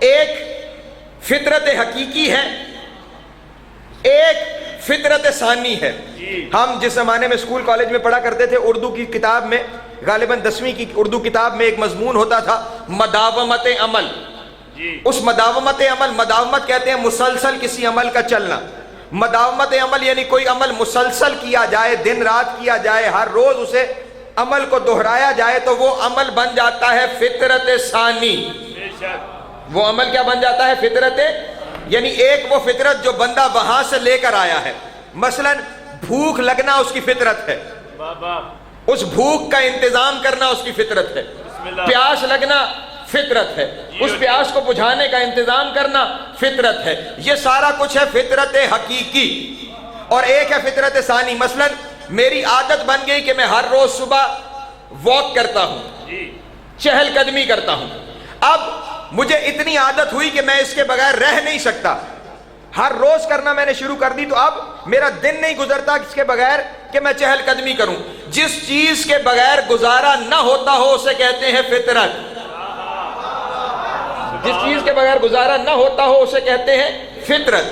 ایک فطرت حقیقی ہے، ایک فطرت ثانی ہے۔ ہم جس زمانے میں اسکول کالج میں پڑھا کرتے تھے، اردو کی کتاب میں غالباً 10ویں کی اردو کتاب میں ایک مضمون ہوتا تھا مداومت عمل۔ اس مداومت عمل، مداومت کہتے ہیں مسلسل کسی عمل کا چلنا، مداومت عمل یعنی کوئی عمل مسلسل کیا جائے، دن رات کیا جائے، ہر روز اسے عمل کو دہرایا جائے تو وہ عمل بن جاتا ہے فطرت ثانی۔ وہ عمل کیا بن جاتا ہے؟ فطرت، یعنی ایک وہ فطرت جو بندہ وہاں سے لے کر آیا ہے۔ مثلا بھوک لگنا اس کی فطرت ہے، اس بھوک کا انتظام کرنا اس کی فطرت ہے، پیاس لگنا فطرت ہے، اس پیاس کو بجھانے کا انتظام کرنا فطرت ہے۔ یہ سارا کچھ ہے فطرت حقیقی۔ اور ایک ہے فطرت ثانی، مثلا میری عادت بن گئی کہ میں ہر روز صبح واک کرتا ہوں، چہل قدمی کرتا ہوں۔ اب مجھے اتنی عادت ہوئی کہ میں اس کے بغیر رہ نہیں سکتا، ہر روز کرنا میں نے شروع کر دی، تو اب میرا دن نہیں گزرتا اس کے بغیر کہ میں چہل قدمی کروں۔ جس چیز کے بغیر گزارا نہ ہوتا ہو اسے کہتے ہیں فطرت۔ جس چیز کے بغیر گزارا نہ ہوتا ہو اسے کہتے ہیں فطرت۔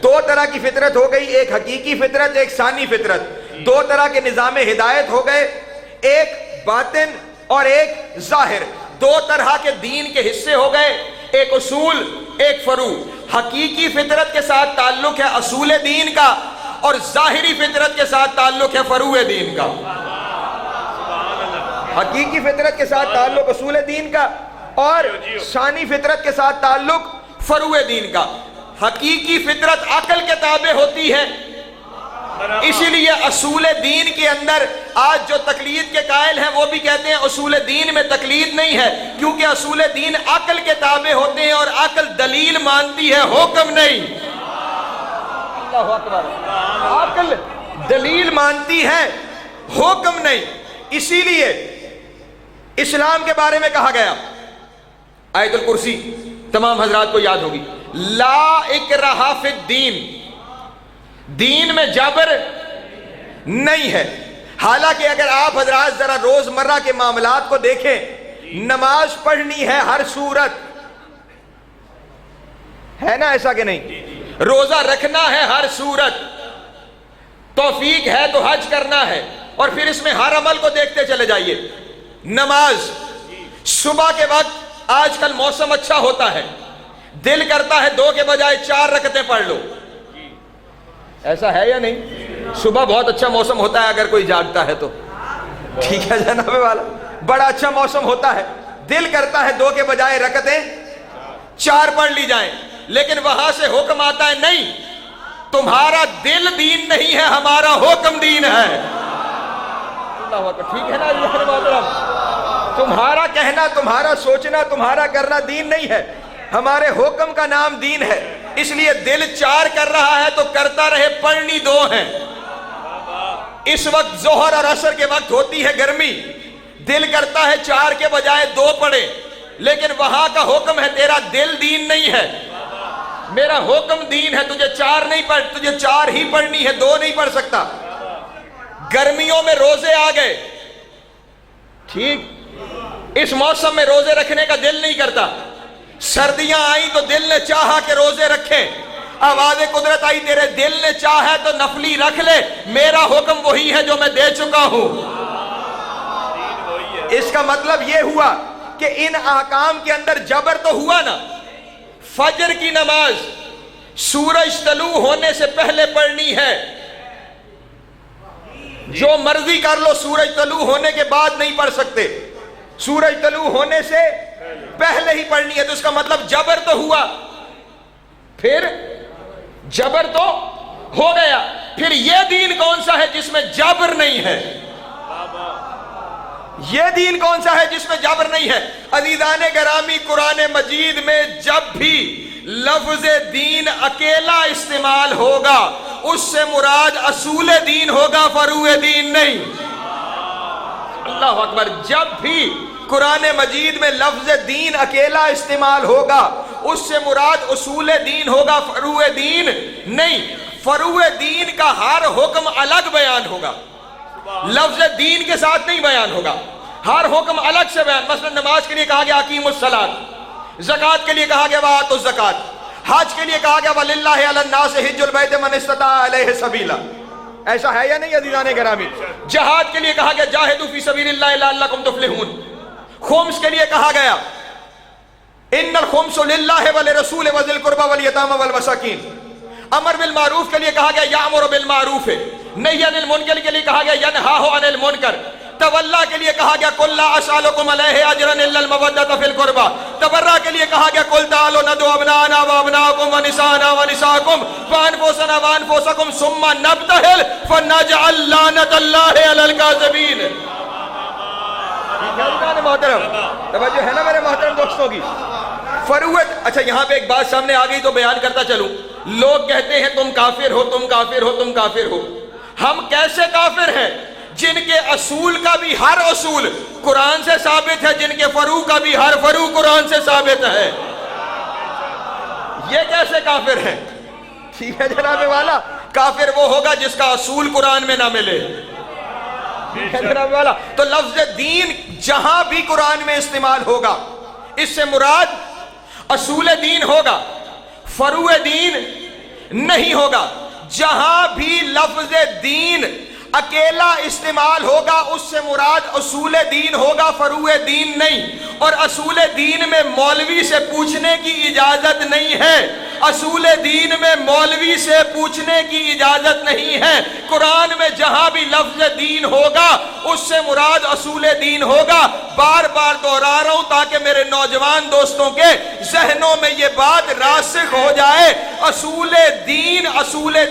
دو طرح کی فطرت ہو گئی، ایک حقیقی فطرت، ایک ثانی فطرت۔ دو طرح کے نظام ہدایت ہو گئے، ایک باطن اور ایک ظاہر۔ دو طرح کے دین کے حصے ہو گئے، ایک اصول، ایک فروع۔ حقیقی فطرت کے ساتھ تعلق ہے اصول دین کا، اور ظاہری فطرت کے ساتھ تعلق ہے فروع دین کا۔ حقیقی فطرت کے ساتھ تعلق اصول دین کا، اور ثانی فطرت کے ساتھ تعلق فروع دین کا۔ حقیقی فطرت عقل کے تابع ہوتی ہے، اسی لیے اصول دین کے اندر آج جو تقلید کے قائل ہیں وہ بھی کہتے ہیں اصول دین میں تقلید نہیں ہے، کیونکہ اصول دین عقل کے تابع ہوتے ہیں، اور عقل دلیل مانتی ہے، حکم نہیں۔ اللہ اکبر، عقل دلیل مانتی ہے، حکم نہیں۔ اسی لیے اسلام کے بارے میں کہا گیا، آیت الکرسی تمام حضرات کو یاد ہوگی، لا اکراہ فی الدین، دین میں جبر نہیں ہے۔ حالانکہ اگر آپ حضرات ذرا روزمرہ کے معاملات کو دیکھیں، نماز پڑھنی ہے ہر صورت، ہے نا ایسا کہ نہیں؟ روزہ رکھنا ہے ہر صورت، توفیق ہے تو حج کرنا ہے، اور پھر اس میں ہر عمل کو دیکھتے چلے جائیے۔ نماز صبح کے وقت آج کل موسم اچھا ہوتا ہے، دل کرتا ہے 2 کے بجائے 4 رکعتیں پڑھ لو، ایسا ہے یا نہیں؟ صبح بہت اچھا موسم ہوتا ہے اگر کوئی جاگتا ہے تو، ٹھیک ہے جناب والا، بڑا اچھا موسم ہوتا ہے، دل کرتا ہے 2 کے بجائے رکعتیں 4 پڑھ لی جائیں، لیکن وہاں سے حکم آتا ہے نہیں، تمہارا دل دین نہیں ہے، ہمارا حکم دین ہے۔ اللہ اکبر، ٹھیک ہے نا اللہ محترم؟ تمہارا کہنا، تمہارا سوچنا، تمہارا کرنا دین نہیں ہے، ہمارے حکم کا نام دین ہے۔ اس لیے دل 4 کر رہا ہے تو کرتا رہے، پڑھنی 2 ہیں۔ اس وقت ظہر اور عصر کے وقت ہوتی ہے گرمی، دل کرتا ہے 4 کے بجائے 2 پڑھے، لیکن وہاں کا حکم ہے تیرا دل دین نہیں ہے، میرا حکم دین ہے، تجھے 4 نہیں پڑھ، تجھے 4 ہی پڑھنی ہے، 2 نہیں پڑھ سکتا۔ گرمیوں میں روزے آ گئے، ٹھیک، اس موسم میں روزے رکھنے کا دل نہیں کرتا، سردیاں آئیں تو دل نے چاہا کہ روزے رکھیں، آواز قدرت آئی تیرے دل نے چاہا تو نفلی رکھ لے، میرا حکم وہی ہے جو میں دے چکا ہوں۔ اس کا مطلب یہ ہوا کہ ان احکام کے اندر جبر تو ہوا نا۔ فجر کی نماز سورج طلوع ہونے سے پہلے پڑھنی ہے، جو مرضی کر لو، سورج طلوع ہونے کے بعد نہیں پڑھ سکتے، سورج طلوع ہونے سے پہلے ہی پڑھنی ہے، تو اس کا مطلب جبر تو ہوا، پھر جبر تو ہو گیا۔ پھر یہ دین کون سا ہے جس میں جبر نہیں ہے؟ یہ دین کون سا ہے جس میں جبر نہیں ہے؟ عزیزان گرامی، قرآن مجید میں جب بھی لفظ دین اکیلا استعمال ہوگا اس سے مراد اصول دین ہوگا، فروع دین نہیں۔ اللہ اکبر، جب بھی قرآن مجید میں لفظ دین اکیلا استعمال ہوگا اس سے مراد اصول دین ہوگا، فروع دین نہیں۔ فروع دین کا ہر حکم الگ بیان ہوگا، لفظ دین کے ساتھ نہیں بیان ہوگا، ہر حکم الگ سے بیان۔ مثلا نماز کے لیے کہا گیا اقیم الصلاۃ، زکات کے لیے کہا گیا وآتوا الزکات، حج کے لیے کہا گیا وَلِلَّهِ عَلَى النَّاسِ حِجُّ الْبَيْتِ مَنِ اسْتَطَاعَ إِلَيْهِ سَبِيلًا، ایسا ہے یا نہیں عزیزان گرامی؟ جہاد کے لیے کہا گیا جاہدوا فی سبیل اللہ لعلکم تفلحون، خمس کے لیے کہا گیا ان الخمس للہ ولرسول وذی القربى والیتامى والمساکین، امر بالمعروف کے لیے کہا گیا یامر بالمعروف، نہی عن المنکر کے لیے کہا گیا ینہاہ عن المنکر، تولا کے لیے کہا گیا قل لا اسألکم علیہ اجرا الا المودۃ فی القربى، تبرع کے لیے کہا گیا قل تعالوا ندعو ابناءنا وابناءکم ونساءنا ونساءکم وانفسنا وانفسکم ثم نبتہل فنجعل لعنۃ اللہ علی الکاذبین۔ محترم توجہ ہے نا میرے محترم دوستوں کی؟ فروت، اچھا یہاں پہ ایک بات سامنے آ گئی تو بیان کرتا چلوں۔ لوگ کہتے ہیں تم کافر ہو، تم کافر ہو، تم کافر ہو۔ ہم کیسے کافر ہیں جن کے اصول کا بھی ہر اصول قرآن سے ثابت ہے، جن کے فروع کا بھی ہر فروع قرآن سے ثابت ہے؟ یہ کیسے کافر ہیں؟ ٹھیک ہے جناب والا، کافر وہ ہوگا جس کا اصول قرآن میں نہ ملے۔ جناب والا، تو لفظ دین جہاں بھی قرآن میں استعمال ہوگا اس سے مراد اصول دین ہوگا، فروع دین نہیں ہوگا۔ جہاں بھی لفظ دین اکیلا استعمال ہوگا اس سے مراد اصول دین ہوگا، فروع دین نہیں۔ اور اصول دین میں مولوی سے پوچھنے کی اجازت نہیں ہے، اصول دین میں مولوی سے پوچھنے کی اجازت نہیں ہے۔ قرآن میں جہاں بھی لفظ دین ہوگا اس سے مراد اصول دین ہوگا۔ بار بار دہرا رہا ہوں تاکہ میرے نوجوان دوستوں کے ذہنوں میں یہ بات راسخ ہو جائے۔ اصول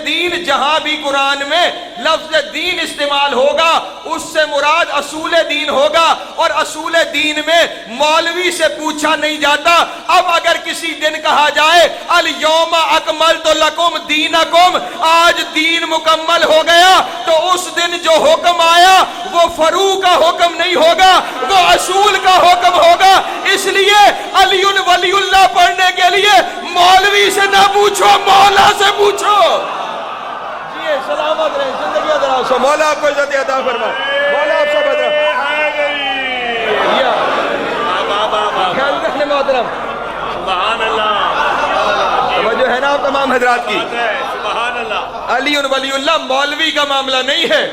دین جہاں بھی قرآن میں لفظ دین استعمال ہوگا اس سے مراد اصول دین ہوگا، اور اصول دین میں مولوی سے پوچھا نہیں جاتا۔ اب اگر کسی دن کہا جائے الیوم اکملت لکم دینکم، آج دین مکمل ہو گیا، تو اس دن جو حکم آیا وہ فروع کا حکم نہیں ہوگا، وہ اصول کا حکم ہوگا۔ اس لیے علی ولی اللہ پڑھنے کے لیے مولوی سے نہ پوچھو، مولا سے پوچھو۔ جی سلامت رہے، زندگی دراز ہو، مولا آپ کو عزت عطا فرمائے، مولا آپ سب ادرا خیال رکھنے محترم۔ سبحان اللہ، توجہ ہے نا آپ تمام حضرات کی؟ سبحان اللہ۔ علی ولی اللہ مولوی کا معاملہ نہیں ہے،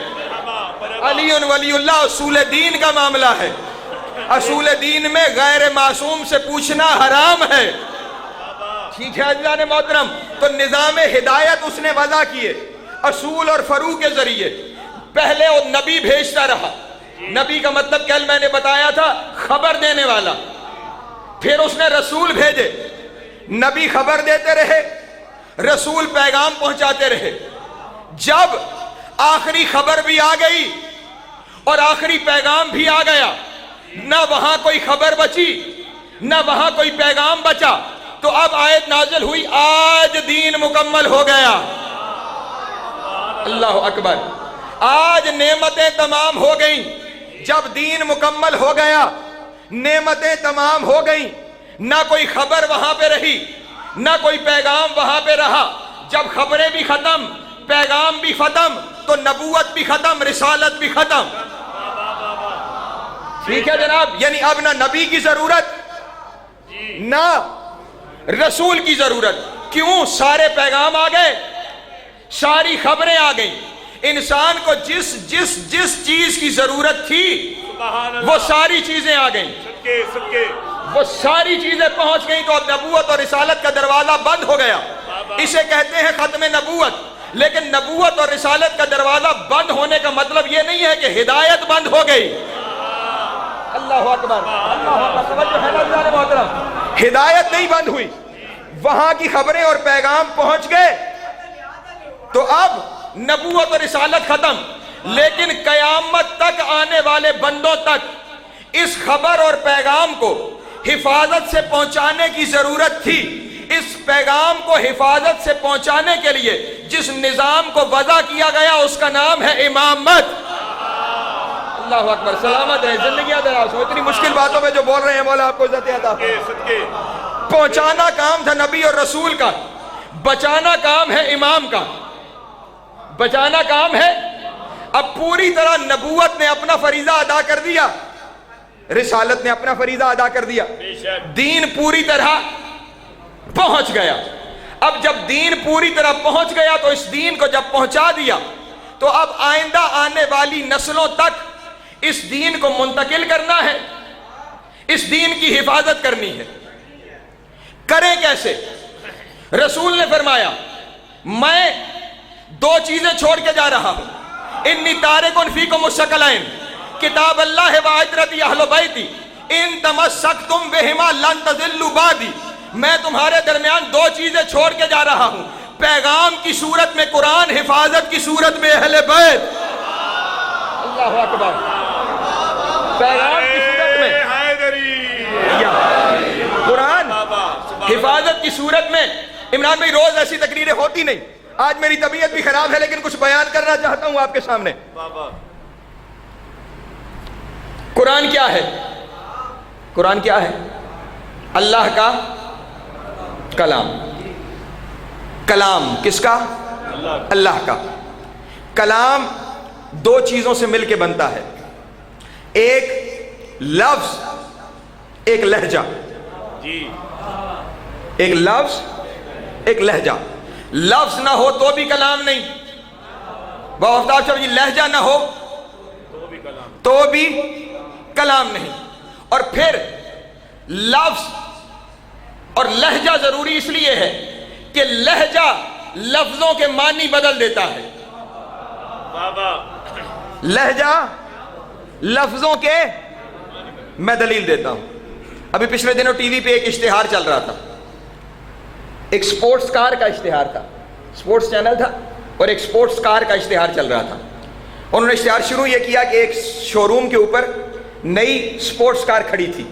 علی ولی اللہ اصول دین کا معاملہ ہے۔ اصول دین میں غیر معصوم سے پوچھنا حرام ہے۔ ٹھیک ہے عزیزان محترم، تو نظام ہدایت اس نے وضع کیے اصول اور فروع کے ذریعے۔ پہلے وہ نبی بھیجتا رہا، نبی کا مطلب کل میں نے بتایا تھا خبر دینے والا۔ پھر اس نے رسول بھیجے، نبی خبر دیتے رہے، رسول پیغام پہنچاتے رہے۔ جب آخری خبر بھی آ گئی اور آخری پیغام بھی آ گیا، نہ وہاں کوئی خبر بچی نہ وہاں کوئی پیغام بچا، تو اب آیت نازل ہوئی آج دین مکمل ہو گیا۔ اللہ اکبر، آج نعمتیں تمام ہو گئیں۔ جب دین مکمل ہو گیا، نعمتیں تمام ہو گئیں، نہ کوئی خبر وہاں پہ رہی نہ کوئی پیغام وہاں پہ رہا۔ جب خبریں بھی ختم، پیغام بھی ختم، تو نبوت بھی ختم، رسالت بھی ختم۔ ٹھیک ہے جناب، یعنی اب نہ نبی کی ضرورت نہ رسول کی ضرورت۔ کیوں؟ سارے پیغام آ گئے، ساری خبریں آ گئیں۔ انسان کو جس چیز کی ضرورت تھی وہ ساری چیزیں آ گئیں، وہ ساری چیزیں پہنچ گئیں، تو اب نبوت اور رسالت کا دروازہ بند ہو گیا۔ اسے کہتے ہیں ختم نبوت۔ لیکن نبوت اور رسالت کا دروازہ بند ہونے کا مطلب یہ نہیں ہے کہ ہدایت بند ہو گئی۔ اللہ اکبر، اللہ اکبر، ہدایت نہیں بند ہوئی، وہاں کی خبریں اور پیغام پہنچ گئے، تو اب نبوت اور رسالت ختم۔ لیکن قیامت تک آنے والے بندوں تک اس خبر اور پیغام کو حفاظت سے پہنچانے کی ضرورت تھی۔ اس پیغام کو حفاظت سے پہنچانے کے لیے جس نظام کو وضع کیا گیا اس کا نام ہے امامت۔ اللہ اکبر، سلامت ہے، زندگیاں دراز ہو۔ اتنی مشکل باتوں میں جو بول رہے ہیں مولا آپ کو عزت عطا فرمائے۔ پہنچانا کام تھا نبی اور رسول کا، بچانا کام ہے امام کا، بچانا کام ہے۔ اب پوری طرح نبوت نے اپنا فریضہ ادا کر دیا، رسالت نے اپنا فریضہ ادا کر دیا, بے شک. دین پوری طرح پہنچ گیا. اب جب دین پوری طرح پہنچ گیا تو اس دین کو جب پہنچا دیا تو اب آئندہ آنے والی نسلوں تک اس دین کو منتقل کرنا ہے, اس دین کی حفاظت کرنی ہے. کریں کیسے؟ رسول نے فرمایا میں دو چیزیں چھوڑ کے جا رہا ہوں, انی تارکن فیکم الثقلین کتاب اللہ و عترتی اہل بیتی ان تمسکتم بہما لن تضلوا بعدی. میں تمہارے درمیان دو چیزیں چھوڑ کے جا رہا ہوں, پیغام کی صورت میں قرآن, حفاظت کی صورت میں اہل بیت. اللہ اکبر. پیغام کی صورت میں قرآن, حفاظت کی صورت میں. عمران بھائی روز ایسی تقریریں ہوتی نہیں, آج میری طبیعت بھی خراب ہے لیکن کچھ بیان کرنا چاہتا ہوں آپ کے سامنے. قرآن کیا ہے؟ قرآن کیا ہے؟ اللہ کا کلام. کلام کس کا؟ اللہ کا. کلام دو چیزوں سے مل کے بنتا ہے, ایک لفظ, ایک لہجہ. ایک لفظ, ایک لہجہ. لفظ نہ ہو تو بھی کلام نہیں, بافتاب صاحب جی, لہجہ نہ ہو تو بھی کلام نہیں. اور پھر لفظ اور لہجہ ضروری اس لیے ہے کہ لہجہ لفظوں کے معنی بدل دیتا ہے. لہجہ لفظوں کے, میں دلیل دیتا ہوں. ابھی پچھلے دنوں ٹی وی پہ ایک اشتہار چل رہا تھا, ایک سپورٹس کار کا اشتہار تھا, سپورٹس چینل تھا اور ایک سپورٹس کار کا اشتہار چل رہا تھا. انہوں نے اشتہار شروع یہ کیا کہ ایک شو روم کے اوپر نئی سپورٹس کار کھڑی تھی.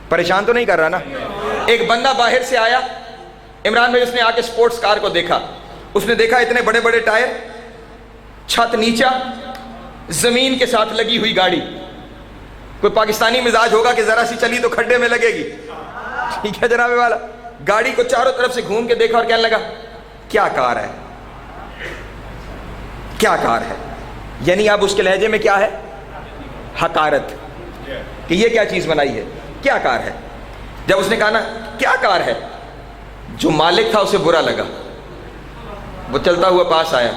پریشان تو نہیں کر رہا نا؟ ایک بندہ باہر سے آیا, عمران بھائی, اس نے آ کے سپورٹس کار کو دیکھا. اس نے دیکھا اتنے بڑے بڑے ٹائر, چھت نیچا, زمین کے ساتھ لگی ہوئی گاڑی. کوئی پاکستانی مزاج ہوگا کہ ذرا سی چلی تو کھڈے میں لگے گی, ٹھیک ہے جناب والا. گاڑی کو چاروں طرف سے گھوم کے دیکھا اور کہنے لگا کیا کار ہے, کیا کار ہے. یعنی اب اس کے لہجے میں کیا ہے؟ حقارت, کہ یہ کیا چیز بنائی ہے, کیا کار ہے. جب اس نے کہا نا کیا کار ہے, جو مالک تھا اسے برا لگا. وہ چلتا ہوا پاس آیا,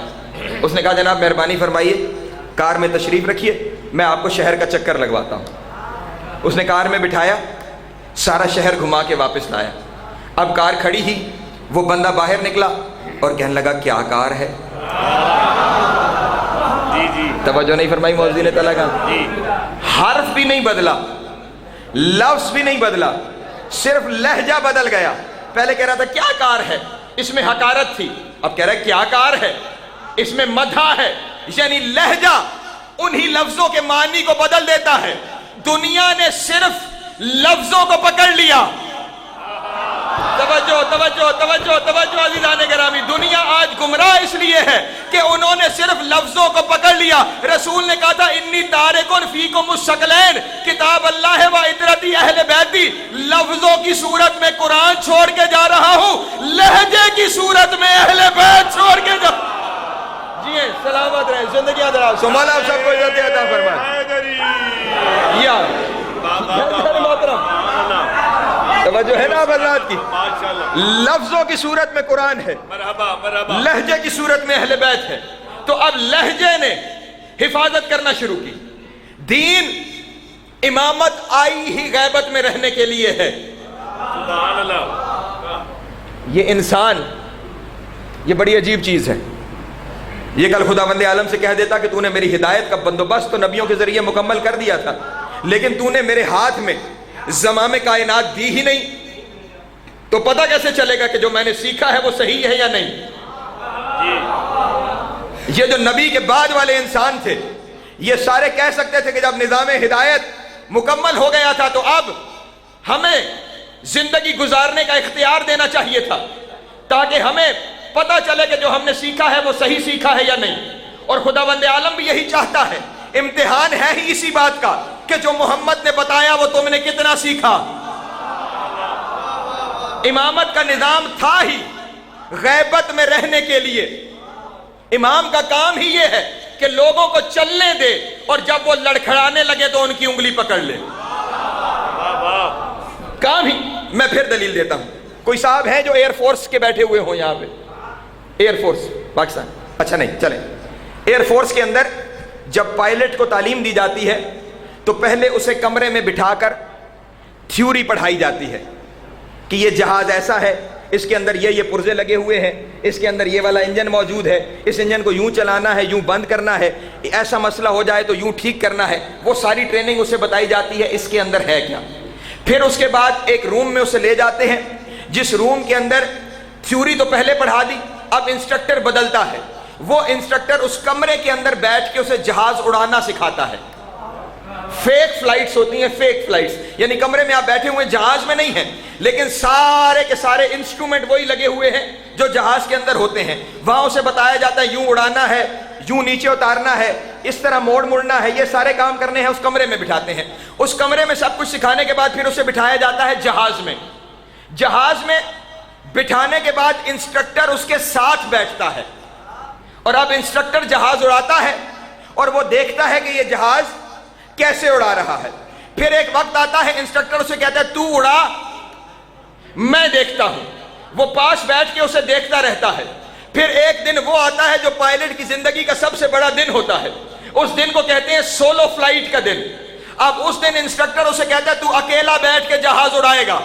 اس نے کہا جناب مہربانی فرمائیے, کار میں تشریف رکھیے, میں آپ کو شہر کا چکر لگواتا ہوں. اس نے کار میں بٹھایا, سارا شہر گھما کے واپس لایا. اب کار کھڑی ہی, وہ بندہ باہر نکلا اور کہنے لگا کیا کار ہے. توجہ نہیں فرمائی مؤذن تعالیٰ کا. حرف بھی نہیں بدلا, لفظ بھی نہیں بدلا, صرف لہجہ بدل گیا. پہلے کہہ رہا تھا کیا کار ہے, اس میں حقارت تھی. اب کہہ رہا ہے کیا کار ہے, اس میں مدح ہے. یعنی لہجہ انہی لفظوں کے معنی کو بدل دیتا ہے. دنیا نے صرف لفظوں کو پکڑ لیا. توجہ توجہ توجہ توجہ عزیزان گرامی, دنیا آج گمراہ اس لیے ہے کہ انہوں نے صرف لفظوں کو پکڑ لیا. رسول نے کہا تھا انی تارکن فیکم الثقلین کتاب اللہ و عترتی اہل بیتی. لفظوں کی صورت میں قرآن چھوڑ کے جا رہا ہوں, لہجے کی صورت میں اہل بیت چھوڑ کے جا. جی سلامت رہے, زندگیاں دراز. مولا آپ سب کو عزت عطا فرمائے. یا محترم توجہ ہے نا حضرات کی. لفظوں کی صورت میں قرآن ہے, لہجے کی صورت میں اہل بیت ہے. تو اب لہجے نے حفاظت کرنا شروع کی. دین امامت آئی ہی غیبت میں رہنے کے لیے ہے. یہ انسان, یہ بڑی عجیب چیز ہے. یہ کل خداوند عالم سے کہہ دیتا کہ تو نے میری ہدایت کا بندوبست تو نبیوں کے ذریعے مکمل کر دیا تھا, لیکن تو نے میرے ہاتھ میں زمام کائنات دی ہی نہیں, تو پتہ کیسے چلے گا کہ جو میں نے سیکھا ہے وہ صحیح ہے یا نہیں. یہ جو نبی کے بعد والے انسان تھے, یہ سارے کہہ سکتے تھے کہ جب نظام ہدایت مکمل ہو گیا تھا تو اب ہمیں زندگی گزارنے کا اختیار دینا چاہیے تھا, تاکہ ہمیں پتہ چلے کہ جو ہم نے سیکھا ہے وہ صحیح سیکھا ہے یا نہیں. اور خداوند عالم بھی یہی چاہتا ہے. امتحان ہے ہی اسی بات کا کہ جو محمد نے بتایا وہ تم نے کتنا سیکھا. امامت کا نظام تھا ہی غیبت میں رہنے کے لیے. امام کا کام ہی یہ ہے کہ لوگوں کو چلنے دے, اور جب وہ لڑکھڑانے لگے تو ان کی انگلی پکڑ لے. کام ہی. میں پھر دلیل دیتا ہوں. کوئی صاحب ہیں جو ایئر فورس کے بیٹھے ہوئے ہوں یہاں پہ؟ ایئر فورس پاکستان, اچھا نہیں چلیں. ایئر فورس کے اندر جب پائلٹ کو تعلیم دی جاتی ہے تو پہلے اسے کمرے میں بٹھا کر تھیوری پڑھائی جاتی ہے کہ یہ جہاز ایسا ہے, اس کے اندر یہ پرزے لگے ہوئے ہیں, اس کے اندر یہ والا انجن موجود ہے, اس انجن کو یوں چلانا ہے, یوں بند کرنا ہے, ایسا مسئلہ ہو جائے تو یوں ٹھیک کرنا ہے. وہ ساری ٹریننگ اسے بتائی جاتی ہے اس کے اندر ہے کیا. پھر اس کے بعد ایک روم میں اسے لے جاتے ہیں, جس روم کے اندر تھیوری تو پہلے پڑھا دی, اب انسٹرکٹر بدلتا ہے. وہ انسٹرکٹر اس کمرے کے اندر بیٹھ کے اسے جہاز اڑانا سکھاتا ہے. فیک فلائٹس ہوتی ہیں, فیک فلائٹس, یعنی کمرے میں آپ بیٹھے ہوئے جہاز میں نہیں ہیں, لیکن سارے کے سارے انسٹرومنٹ وہی لگے ہوئے ہیں جو جہاز کے اندر ہوتے ہیں. وہاں اسے بتایا جاتا ہے یوں اڑانا ہے, یوں نیچے اتارنا ہے, اس طرح موڑنا ہے, یہ سارے کام کرنے ہیں. اس کمرے میں بٹھاتے ہیں. اس کمرے میں سب کچھ سکھانے کے بعد پھر اسے بٹھایا جاتا ہے جہاز میں. جہاز میں بٹھانے کے بعد انسٹرکٹر اس کے ساتھ بیٹھتا ہے, اور اب انسٹرکٹر جہاز اڑاتا ہے اور وہ دیکھتا ہے کہ یہ جہاز کیسے اڑا رہا ہے. پھر ایک وقت آتا ہے انسٹرکٹر اسے کہتا ہے تو اڑا, میں دیکھتا ہوں. وہ پاس بیٹھ کے اسے دیکھتا رہتا ہے. پھر ایک دن وہ آتا ہے جو پائلٹ کی زندگی کا سب سے بڑا دن ہوتا ہے. اس دن کو کہتے ہیں سولو فلائٹ کا دن. اب اس دن انسٹرکٹر اسے کہتا ہے تو اکیلا بیٹھ کے جہاز اڑائے گا,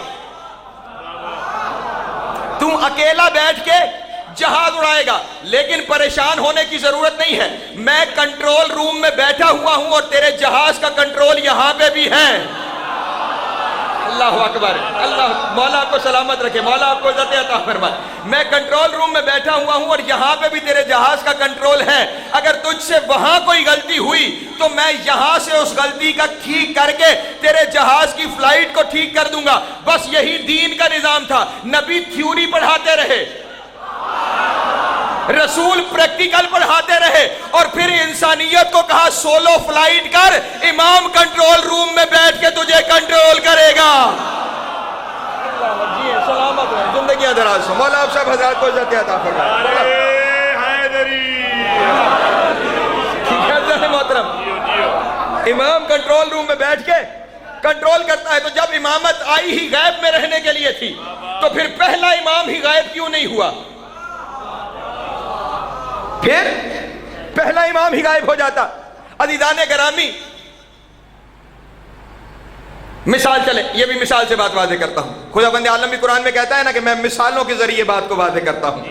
تو اکیلا بیٹھ کے جہاز اڑائے گا. لیکن پریشان ہونے کی ضرورت نہیں ہے, میں کنٹرول روم میں بیٹھا ہوا ہوں اور تیرے جہاز کا کنٹرول یہاں پہ بھی ہے. اللہ اکبر, اللہ مولا آپ کو سلامت رکھے, مولا آپ کو عزت عطا فرمائے. میں کنٹرول روم میں بیٹھا ہوا ہوں اور یہاں پہ بھی تیرے جہاز کا کنٹرول ہے. اگر تجھ سے وہاں کوئی غلطی ہوئی تو میں یہاں سے اس غلطی کا ٹھیک کر کے تیرے جہاز کی فلائٹ کو ٹھیک کر دوں گا. بس یہی دین کا نظام تھا. نبی تھیوری پڑھاتے رہے, رسول پریکٹیکل پڑھاتے رہے, اور پھر انسانیت کو کہا سولو فلائٹ کر, امام کنٹرول روم میں بیٹھ کے تجھے کنٹرول کرے گا. جی سلامت رہے, زندگیاں دراز ہو. مولا آپ سب حضرات کو عزت عطا فرمائے. محترم, امام کنٹرول روم میں بیٹھ کے کنٹرول کرتا ہے. تو جب امامت آئی ہی غیب میں رہنے کے لیے تھی, تو پھر پہلا امام ہی غائب کیوں نہیں ہوا؟ پھر پہلا امام ہی غائب ہو جاتا. عزیزان گرامی, مثال چلے, یہ بھی مثال سے بات واضح کرتا ہوں. خدا بند عالم بھی قرآن میں کہتا ہے نا کہ میں مثالوں کے ذریعے بات کو واضح کرتا ہوں.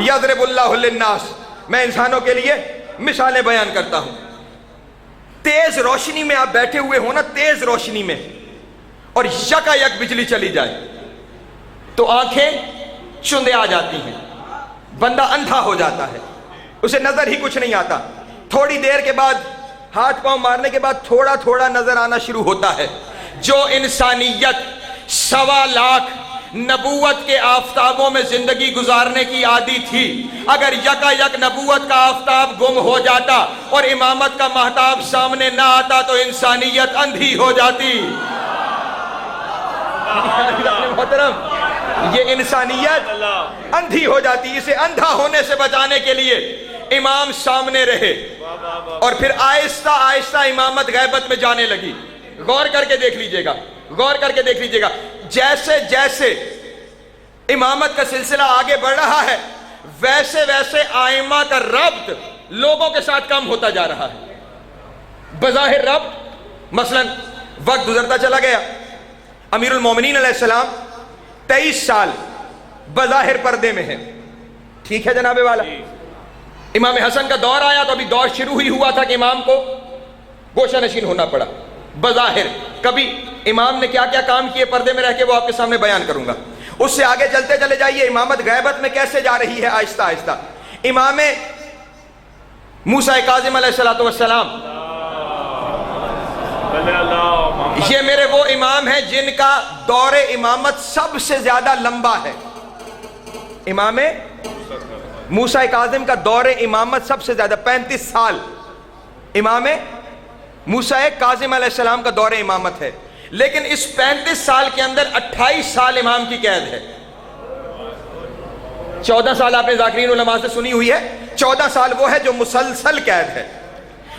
یضرب اللہ للناس, میں انسانوں کے لیے مثالیں بیان کرتا ہوں. تیز روشنی میں آپ بیٹھے ہوئے ہو نا, تیز روشنی میں, اور یکا یک بجلی چلی جائے تو آنکھیں چندے آ جاتی ہیں, بندہ اندھا ہو جاتا ہے, اسے نظر ہی کچھ نہیں آتا. تھوڑی دیر کے بعد ہاتھ پاؤں مارنے کے بعد تھوڑا تھوڑا نظر آنا شروع ہوتا ہے. جو انسانیت 1.25 لاکھ نبوت کے آفتابوں میں زندگی گزارنے کی عادی تھی, اگر یکا یک نبوت کا آفتاب گم ہو جاتا اور امامت کا مہتاب سامنے نہ آتا تو انسانیت اندھی ہو جاتی. محترم, یہ انسانیت اندھی ہو جاتی. اسے اندھا ہونے سے بچانے کے لیے امام سامنے رہے, اور پھر آہستہ آہستہ امامت غیبت میں جانے لگی. غور کر کے دیکھ لیجئے گا, غور کر کے دیکھ لیجئے گا. جیسے جیسے امامت کا سلسلہ آگے بڑھ رہا ہے, ویسے ویسے آئمہ کا ربط لوگوں کے ساتھ کم ہوتا جا رہا ہے. بظاہر ربط, مثلا وقت گزرتا چلا گیا, امیر المومنین علیہ السلام 23 سال بظاہر پردے میں ہیں, ٹھیک ہے جناب والا. امام حسن کا دور آیا تو ابھی دور شروع ہی ہوا تھا کہ امام کو گوشہ نشین ہونا پڑا بظاہر. کبھی امام نے کیا کیا کام کیے پردے میں رہ کے, وہ آپ کے سامنے بیان کروں گا. اس سے آگے چلتے چلے جائیے, امامت غیبت میں کیسے جا رہی ہے آہستہ آہستہ. امام موسیٰ کاظم علیہ السلام, یہ میرے وہ امام ہیں جن کا دور امامت سب سے زیادہ لمبا ہے. امام موسیٰ کاظم کا دور امامت سب سے زیادہ 35 سال امام موسیٰ کاظم علیہ السلام کا دور امامت ہے. لیکن اس 35 سال کے اندر 28 سال امام کی قید ہے. 14 سال آپ نے ذاکرین علماء سے سنی ہوئی ہے, 14 سال وہ ہے جو مسلسل قید ہے.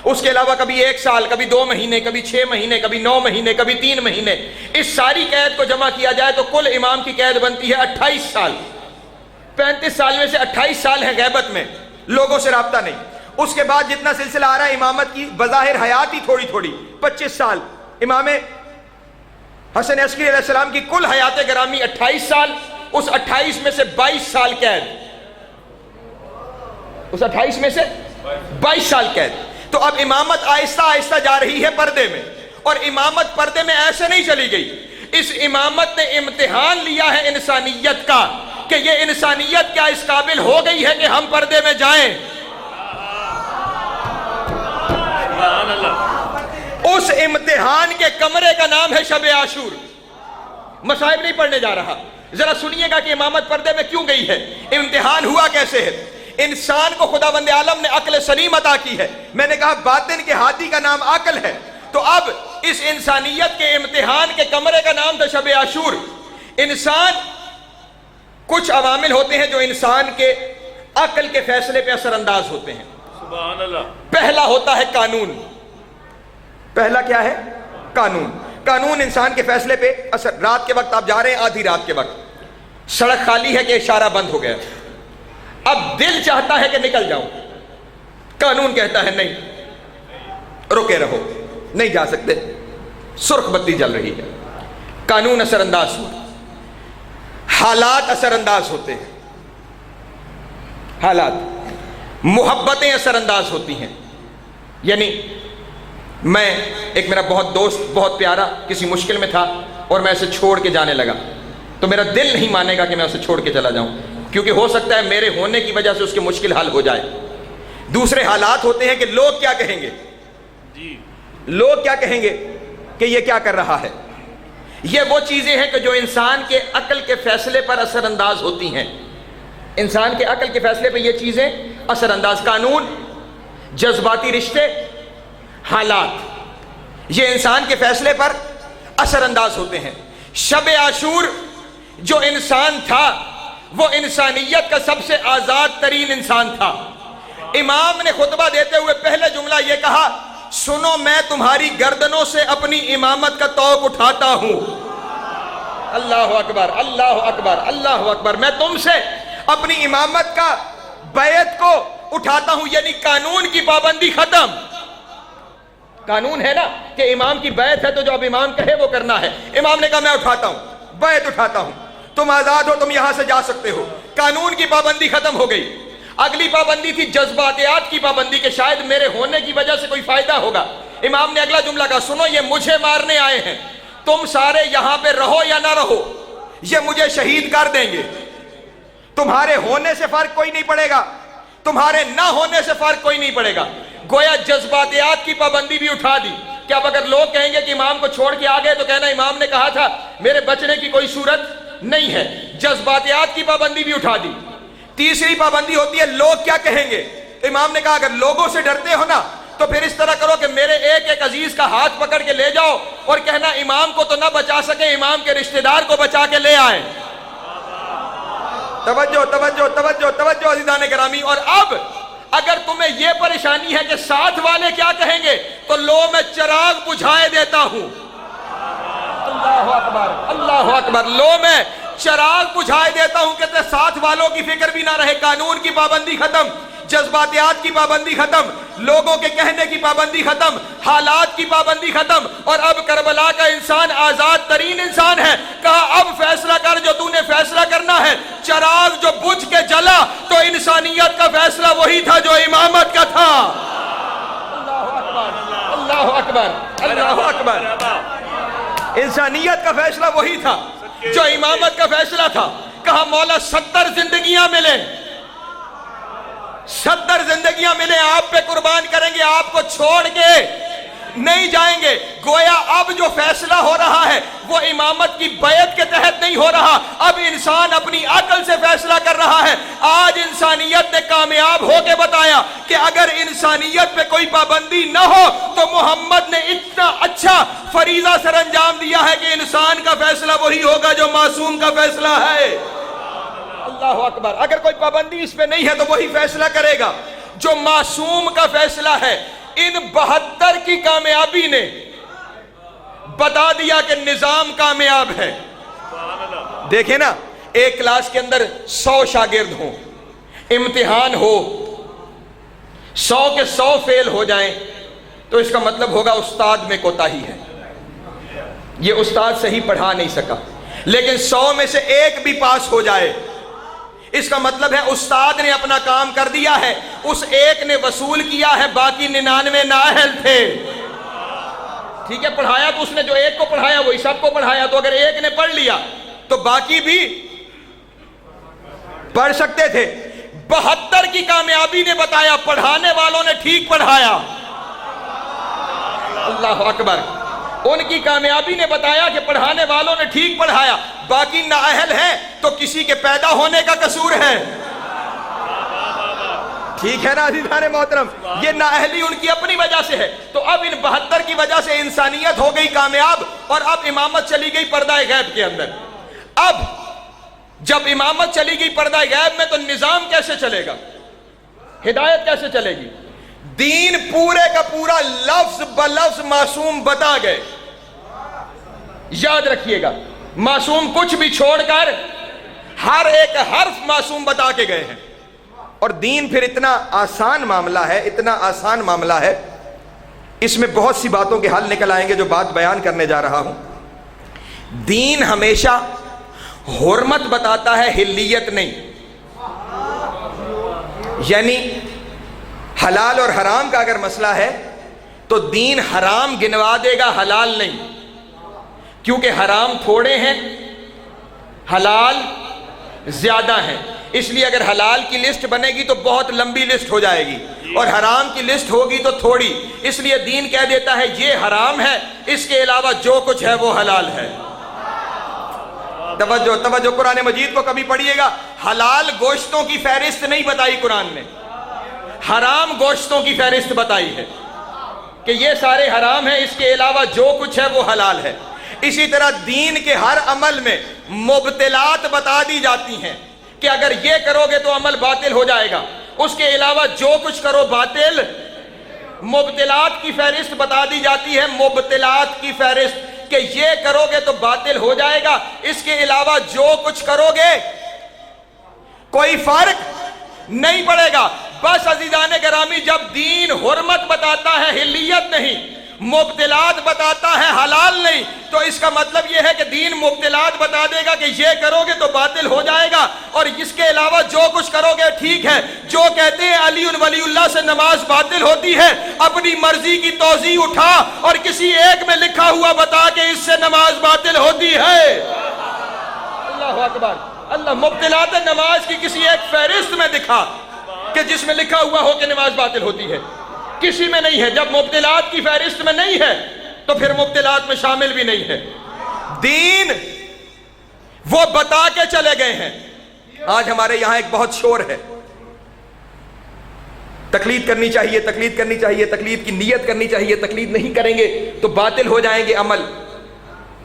اس کے علاوہ کبھی 1 سال، کبھی 2 مہینے، کبھی 6 مہینے، کبھی 9 مہینے، کبھی 3 مہینے، اس ساری قید کو جمع کیا جائے تو کل امام کی قید بنتی ہے 28 سال۔ 35 سال میں سے 28 سال ہے غیبت میں، لوگوں سے رابطہ نہیں۔ اس کے بعد جتنا سلسلہ آ رہا ہے امامت کی، بظاہر حیات ہی تھوڑی تھوڑی، 25 سال۔ امام حسن عسکری علیہ السلام کی کل حیات گرامی 28 سال، اس 28 میں سے 22 سال قید، اس 28 میں سے 22 سال قید۔ تو اب امامت آہستہ آہستہ جا رہی ہے پردے میں، اور امامت پردے میں ایسے نہیں چلی گئی، اس امامت نے امتحان لیا ہے انسانیت کا کہ یہ انسانیت کیا اس قابل ہو گئی ہے کہ ہم پردے میں جائیں۔ سبحان اللہ۔ اس امتحان کے کمرے کا نام ہے شب عاشور۔ مصائب نہیں پڑھنے جا رہا، ذرا سنیے گا کہ امامت پردے میں کیوں گئی ہے، امتحان ہوا کیسے ہے۔ انسان کو خداوند عالم نے عقل سلیم عطا کی ہے، میں نے کہا باطن کے ہاتھی کا نام عقل ہے، تو اب اس انسانیت کے امتحان کے کمرے کا نام تھا شب عاشور۔ انسان، کچھ عوامل ہوتے ہیں جو انسان کے عقل کے فیصلے پہ اثر انداز ہوتے ہیں۔ سبحان اللہ۔ پہلا ہوتا ہے قانون۔ پہلا کیا ہے؟ قانون۔ قانون انسان کے فیصلے پہ اثر، رات کے وقت آپ جا رہے ہیں، آدھی رات کے وقت سڑک خالی ہے کہ اشارہ بند ہو گیا، اب دل چاہتا ہے کہ نکل جاؤں، قانون کہتا ہے نہیں، رکے رہو، نہیں جا سکتے، سرخ بتی جل رہی ہے۔ قانون اثر انداز ہوا، حالات اثر انداز ہوتے ہیں، حالات، محبتیں اثر انداز ہوتی ہیں۔ یعنی میں، ایک میرا بہت دوست، بہت پیارا، کسی مشکل میں تھا اور میں اسے چھوڑ کے جانے لگا، تو میرا دل نہیں مانے گا کہ میں اسے چھوڑ کے چلا جاؤں، کیونکہ ہو سکتا ہے میرے ہونے کی وجہ سے اس کی مشکل حل ہو جائے۔ دوسرے حالات ہوتے ہیں کہ لوگ کیا کہیں گے، لوگ کیا کہیں گے کہ یہ کیا کر رہا ہے۔ یہ وہ چیزیں ہیں کہ جو انسان کے عقل کے فیصلے پر اثر انداز ہوتی ہیں، انسان کے عقل کے فیصلے پہ یہ چیزیں اثر انداز۔ قانون، جذباتی رشتے، حالات، یہ انسان کے فیصلے پر اثر انداز ہوتے ہیں۔ شب عاشور جو انسان تھا وہ انسانیت کا سب سے آزاد ترین انسان تھا۔ امام نے خطبہ دیتے ہوئے پہلے جملہ یہ کہا، سنو میں تمہاری گردنوں سے اپنی امامت کا طوق اٹھاتا ہوں۔ اللہ اکبر، اللہ اکبر، اللہ اکبر، میں تم سے اپنی امامت کا بیعت کو اٹھاتا ہوں، یعنی قانون کی پابندی ختم۔ قانون ہے نا کہ امام کی بیعت ہے تو جو اب امام کہے وہ کرنا ہے۔ امام نے کہا میں اٹھاتا ہوں، بیعت اٹھاتا ہوں، تم آزاد ہو، تم یہاں سے جا سکتے ہو۔ قانون کی پابندی ختم ہو گئی۔ اگلی پابندی تھی جذباتیات کی پابندی، کہ شاید میرے ہونے کی وجہ سے کوئی فائدہ ہوگا۔ امام نے اگلا جملہ کہا، سنو یہ مجھے مارنے آئے ہیں، تم سارے یہاں پہ رہو یا نہ رہو، یہ مجھے شہید کر دیں گے، تمہارے ہونے سے فرق کوئی نہیں پڑے گا، تمہارے نہ ہونے سے فرق کوئی نہیں پڑے گا۔ گویا جذباتیات کی پابندی بھی اٹھا دی کہ اب اگر لوگ کہیں گے کہ امام کو چھوڑ کے آ گئے تو کہنا امام نے کہا تھا میرے بچنے کی کوئی صورت نہیں ہے۔ جذباتیات کی پابندی بھی اٹھا دی۔ تیسری پابندی ہوتی ہے لوگ کیا کہیں گے۔ امام نے کہا اگر لوگوں سے ڈرتے ہو نا تو پھر اس طرح کرو کہ میرے ایک ایک عزیز کا ہاتھ پکڑ کے لے جاؤ اور کہنا امام کو تو نہ بچا سکے، امام کے رشتہ دار کو بچا کے لے آئے۔ توجہ توجہ توجہ توجہ عزیزان گرامی۔ اور اب اگر تمہیں یہ پریشانی ہے کہ ساتھ والے کیا کہیں گے تو لو میں چراغ بجھائے دیتا ہوں۔ اللہ اکبر، اللہ اکبر، لو میں چراغ بجھائے دیتا ہوں کہ ساتھ والوں کی فکر بھی نہ رہے۔ قانون کی پابندی ختم، جذباتیات کی پابندی ختم، لوگوں کے کہنے کی پابندی ختم، حالات کی پابندی ختم، اور اب کربلا کا انسان آزاد ترین انسان ہے۔ کہا اب فیصلہ کر جو تو نے فیصلہ کرنا ہے۔ چراغ جو بجھ کے جلا تو انسانیت کا فیصلہ وہی تھا جو امامت کا تھا۔ اللہ اکبر، اللہ اکبر، انسانیت کا فیصلہ وہی تھا جو امامت کا فیصلہ تھا۔ کہا مولا 70 زندگیاں ملیں، 70 زندگیاں ملیں، آپ پہ قربان کریں گے، آپ کو چھوڑ کے نہیں جائیں گے۔ گویا اب جو فیصلہ ہو رہا ہے وہ امامت کی بیعت کے تحت نہیں ہو رہا، اب انسان اپنی عقل سے فیصلہ کر رہا ہے۔ آج انسانیت نے کامیاب ہو کے بتایا کہ اگر انسانیت پہ کوئی پابندی نہ ہو تو محمد نے اتنا اچھا فریضہ سر انجام دیا ہے کہ انسان کا فیصلہ وہی ہوگا جو معصوم کا فیصلہ ہے۔ اللہ اکبر، اگر کوئی پابندی اس پہ نہیں ہے تو وہی فیصلہ کرے گا جو معصوم کا فیصلہ ہے۔ ان 72 کی کامیابی نے بتا دیا کہ نظام کامیاب ہے۔ دیکھیں نا، ایک کلاس کے اندر 100 شاگرد ہوں، امتحان ہو، 100 کے 100 فیل ہو جائیں تو اس کا مطلب ہوگا استاد میں کوتاہی ہے، یہ استاد صحیح پڑھا نہیں سکا۔ لیکن 100 میں سے ایک بھی پاس ہو جائے، اس کا مطلب ہے استاد نے اپنا کام کر دیا ہے، اس ایک نے وصول کیا ہے، باقی 99 نااہل تھے۔ ٹھیک ہے، پڑھایا تو اس نے جو ایک کو پڑھایا وہی سب کو پڑھایا، تو اگر ایک نے پڑھ لیا تو باقی بھی پڑھ سکتے تھے۔ 72 کی کامیابی نے بتایا پڑھانے والوں نے ٹھیک پڑھایا۔ اللہ اکبر، ان کی کامیابی نے بتایا کہ پڑھانے والوں نے ٹھیک پڑھایا، باقی نااہل ہے تو کسی کے پیدا ہونے کا قصور ہے۔ ٹھیک ہے نا عزیزان محترم، یہ نااہلی ان کی اپنی وجہ سے ہے۔ تو اب ان 72 کی وجہ سے انسانیت ہو گئی کامیاب، اور اب امامت چلی گئی پردہ غیب کے اندر۔ اب جب امامت چلی گئی پردہ غیب میں تو نظام کیسے چلے گا، ہدایت کیسے چلے گی؟ دین پورے کا پورا لفظ بلفظ معصوم بتا گئے۔ یاد رکھیے گا، معصوم کچھ بھی چھوڑ کر ہر ایک حرف معصوم بتا کے گئے ہیں۔ اور دین پھر اتنا آسان معاملہ ہے، اتنا آسان معاملہ ہے، اس میں بہت سی باتوں کے حل نکل آئیں گے جو بات بیان کرنے جا رہا ہوں۔ دین ہمیشہ حرمت بتاتا ہے، حلیت نہیں۔ یعنی حلال اور حرام کا اگر مسئلہ ہے تو دین حرام گنوا دے گا، حلال نہیں، کیونکہ حرام تھوڑے ہیں، حلال زیادہ ہیں۔ اس لیے اگر حلال کی لسٹ بنے گی تو بہت لمبی لسٹ ہو جائے گی، اور حرام کی لسٹ ہوگی تو تھوڑی۔ اس لیے دین کہہ دیتا ہے یہ حرام ہے، اس کے علاوہ جو کچھ ہے وہ حلال ہے۔ توجہ قرآن مجید کو کبھی پڑھیے گا، حلال گوشتوں کی فہرست نہیں بتائی قرآن نے، حرام گوشتوں کی فہرست بتائی ہے کہ یہ سارے حرام ہیں، اس کے علاوہ جو کچھ ہے وہ حلال ہے۔ اسی طرح دین کے ہر عمل میں مبتلات بتا دی جاتی ہیں کہ اگر یہ کرو گے تو عمل باطل ہو جائے گا، اس کے علاوہ جو کچھ کرو باطل۔ مبتلات کی فہرست بتا دی جاتی ہے، مبتلات کی فہرست کہ یہ کرو گے تو باطل ہو جائے گا، اس کے علاوہ جو کچھ کرو گے کوئی فرق نہیں پڑے گا۔ بس عزیزان گرامی، جب دین حرمت بتاتا ہے، حلیت نہیں، مبتلات بتاتا ہے، حلال نہیں، تو اس کا مطلب یہ ہے کہ دین مبتلات بتا دے گا کہ یہ کرو گے تو باطل ہو جائے گا، اور اس کے علاوہ جو کچھ کرو گے ٹھیک ہے۔ جو کہتے ہیں علی ولی اللہ سے نماز باطل ہوتی ہے، اپنی مرضی کی توضیح اٹھا اور کسی ایک میں لکھا ہوا بتا کہ اس سے نماز باطل ہوتی ہے۔ اللہ اکبر، اللہ مبتلات نماز کی کسی ایک فہرست میں دکھا کہ جس میں لکھا ہوا ہو کہ نماز باطل ہوتی ہے، کسی میں نہیں ہے۔ جب مبتلات کی فہرست میں نہیں ہے تو پھر مبتلات میں شامل بھی نہیں ہے۔ دین وہ بتا کے چلے گئے ہیں۔ آج ہمارے یہاں ایک بہت شور ہے، تقلید کرنی چاہیے، تقلید کرنی چاہیے، تقلید کی نیت کرنی چاہیے، تقلید نہیں کریں گے تو باطل ہو جائیں گے عمل۔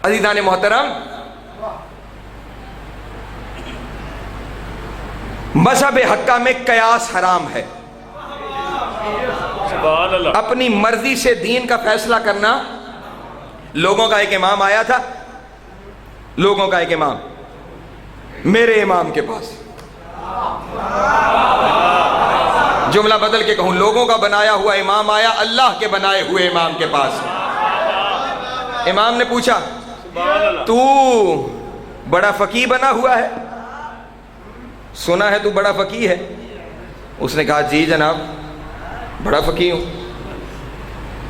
عزیزان محترم، مذہب حقہ میں قیاس حرام ہے۔ سبحان اللہ۔ اپنی مرضی سے دین کا فیصلہ کرنا۔ لوگوں کا ایک امام آیا تھا، لوگوں کا ایک امام میرے امام کے پاس، جملہ بدل کے کہوں، لوگوں کا بنایا ہوا امام آیا اللہ کے بنائے ہوئے امام کے پاس۔ امام نے پوچھا تو بڑا فقیہ بنا ہوا ہے، سنا ہے تو بڑا فقیہ ہے؟ اس نے کہا جی جناب بڑا فقیہ ہوں۔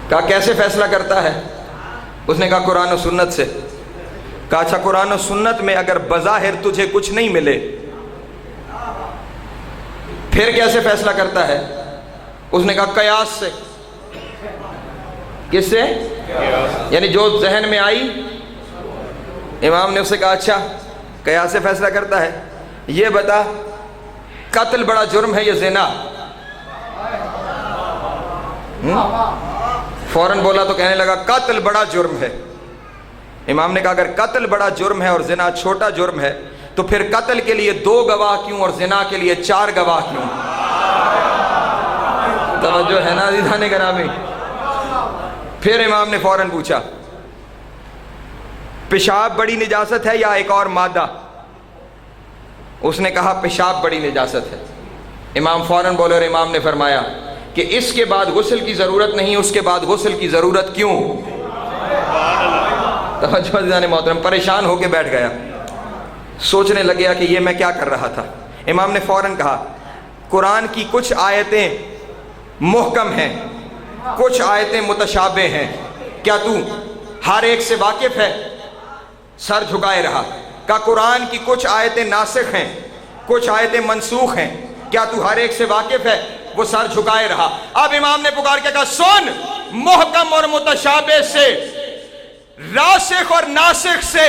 کہا کیسے فیصلہ کرتا ہے؟ اس نے کہا قرآن و سنت سے۔ کہا اچھا قرآن و سنت میں اگر بظاہر تجھے کچھ نہیں ملے پھر کیسے فیصلہ کرتا ہے؟ اس نے کہا قیاس سے۔ کس سے؟ یعنی جو ذہن میں آئی۔ امام نے اس سے کہا اچھا قیاس سے فیصلہ کرتا ہے، یہ بتا قتل بڑا جرم ہے یا زنا؟ فوراً بولا تو کہنے لگا قتل بڑا جرم ہے۔ امام نے کہا اگر قتل بڑا جرم ہے اور زنا چھوٹا جرم ہے تو پھر قتل کے لیے 2 گواہ کیوں اور زنا کے لیے 4 گواہ کیوں؟ توجہ ہے نا عزیزان گرامی؟ پھر امام نے فوراً پوچھا پیشاب بڑی نجاست ہے یا ایک اور مادہ؟ اس نے کہا پیشاب بڑی نجاست ہے۔ امام فوراً بولے اور امام نے فرمایا کہ اس کے بعد غسل کی ضرورت نہیں، اس کے بعد غسل کی ضرورت کیوں؟ توجہ عزیزان محترم، پریشان ہو کے بیٹھ گیا، سوچنے لگ گیا کہ یہ میں کیا کر رہا تھا۔ امام نے فوراً کہا قرآن کی کچھ آیتیں محکم ہیں، کچھ آیتیں متشابہ ہیں، کیا تو ہر ایک سے واقف ہے؟ سر جھکائے رہا۔ کہا قرآن کی کچھ آیتیں ناسخ ہیں، کچھ آیتیں منسوخ ہیں، کیا تو ہر ایک سے واقف ہے؟ وہ سر جھکائے رہا۔ اب امام نے پکار کے کہا سن، محکم اور متشابہ سے، راسخ اور ناسخ سے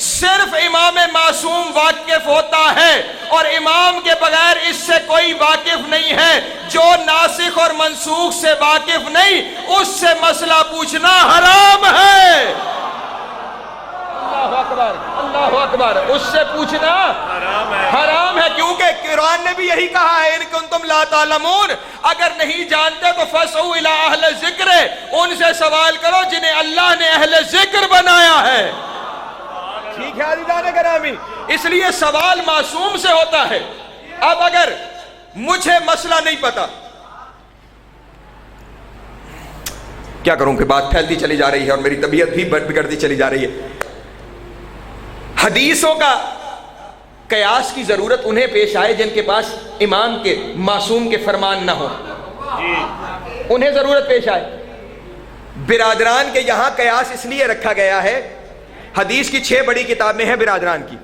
صرف امام معصوم واقف ہوتا ہے، اور امام کے بغیر اس سے کوئی واقف نہیں ہے۔ جو ناسخ اور منسوخ سے واقف نہیں، اس سے مسئلہ پوچھنا حرام ہے۔ اللہ اکبر، اللہ اکبر، اس سے پوچھنا حرام ہے، کیونکہ قرآن نے بھی یہی کہا ہے ان کنتم لا تعلمون، اگر نہیں جانتے تو فاسعوا الی اہل ذکر، ان سے سوال کرو جنہیں اللہ نے اہل ذکر بنایا ہے۔ ٹھیک ہے عزیزان گرامی، اس لیے سوال معصوم سے ہوتا ہے۔ اب اگر مجھے مسئلہ نہیں پتا، کیا کروں کہ بات پھیلتی چلی جا رہی ہے اور میری طبیعت بھی بگڑتی چلی جا رہی ہے۔ حدیثوں کا قیاس کی ضرورت انہیں پیش آئے جن کے پاس امام کے معصوم کے فرمان نہ ہو، انہیں ضرورت پیش آئے۔ برادران کے یہاں قیاس اس لیے رکھا گیا ہے، حدیث کی 6 بڑی کتابیں ہیں برادران کی،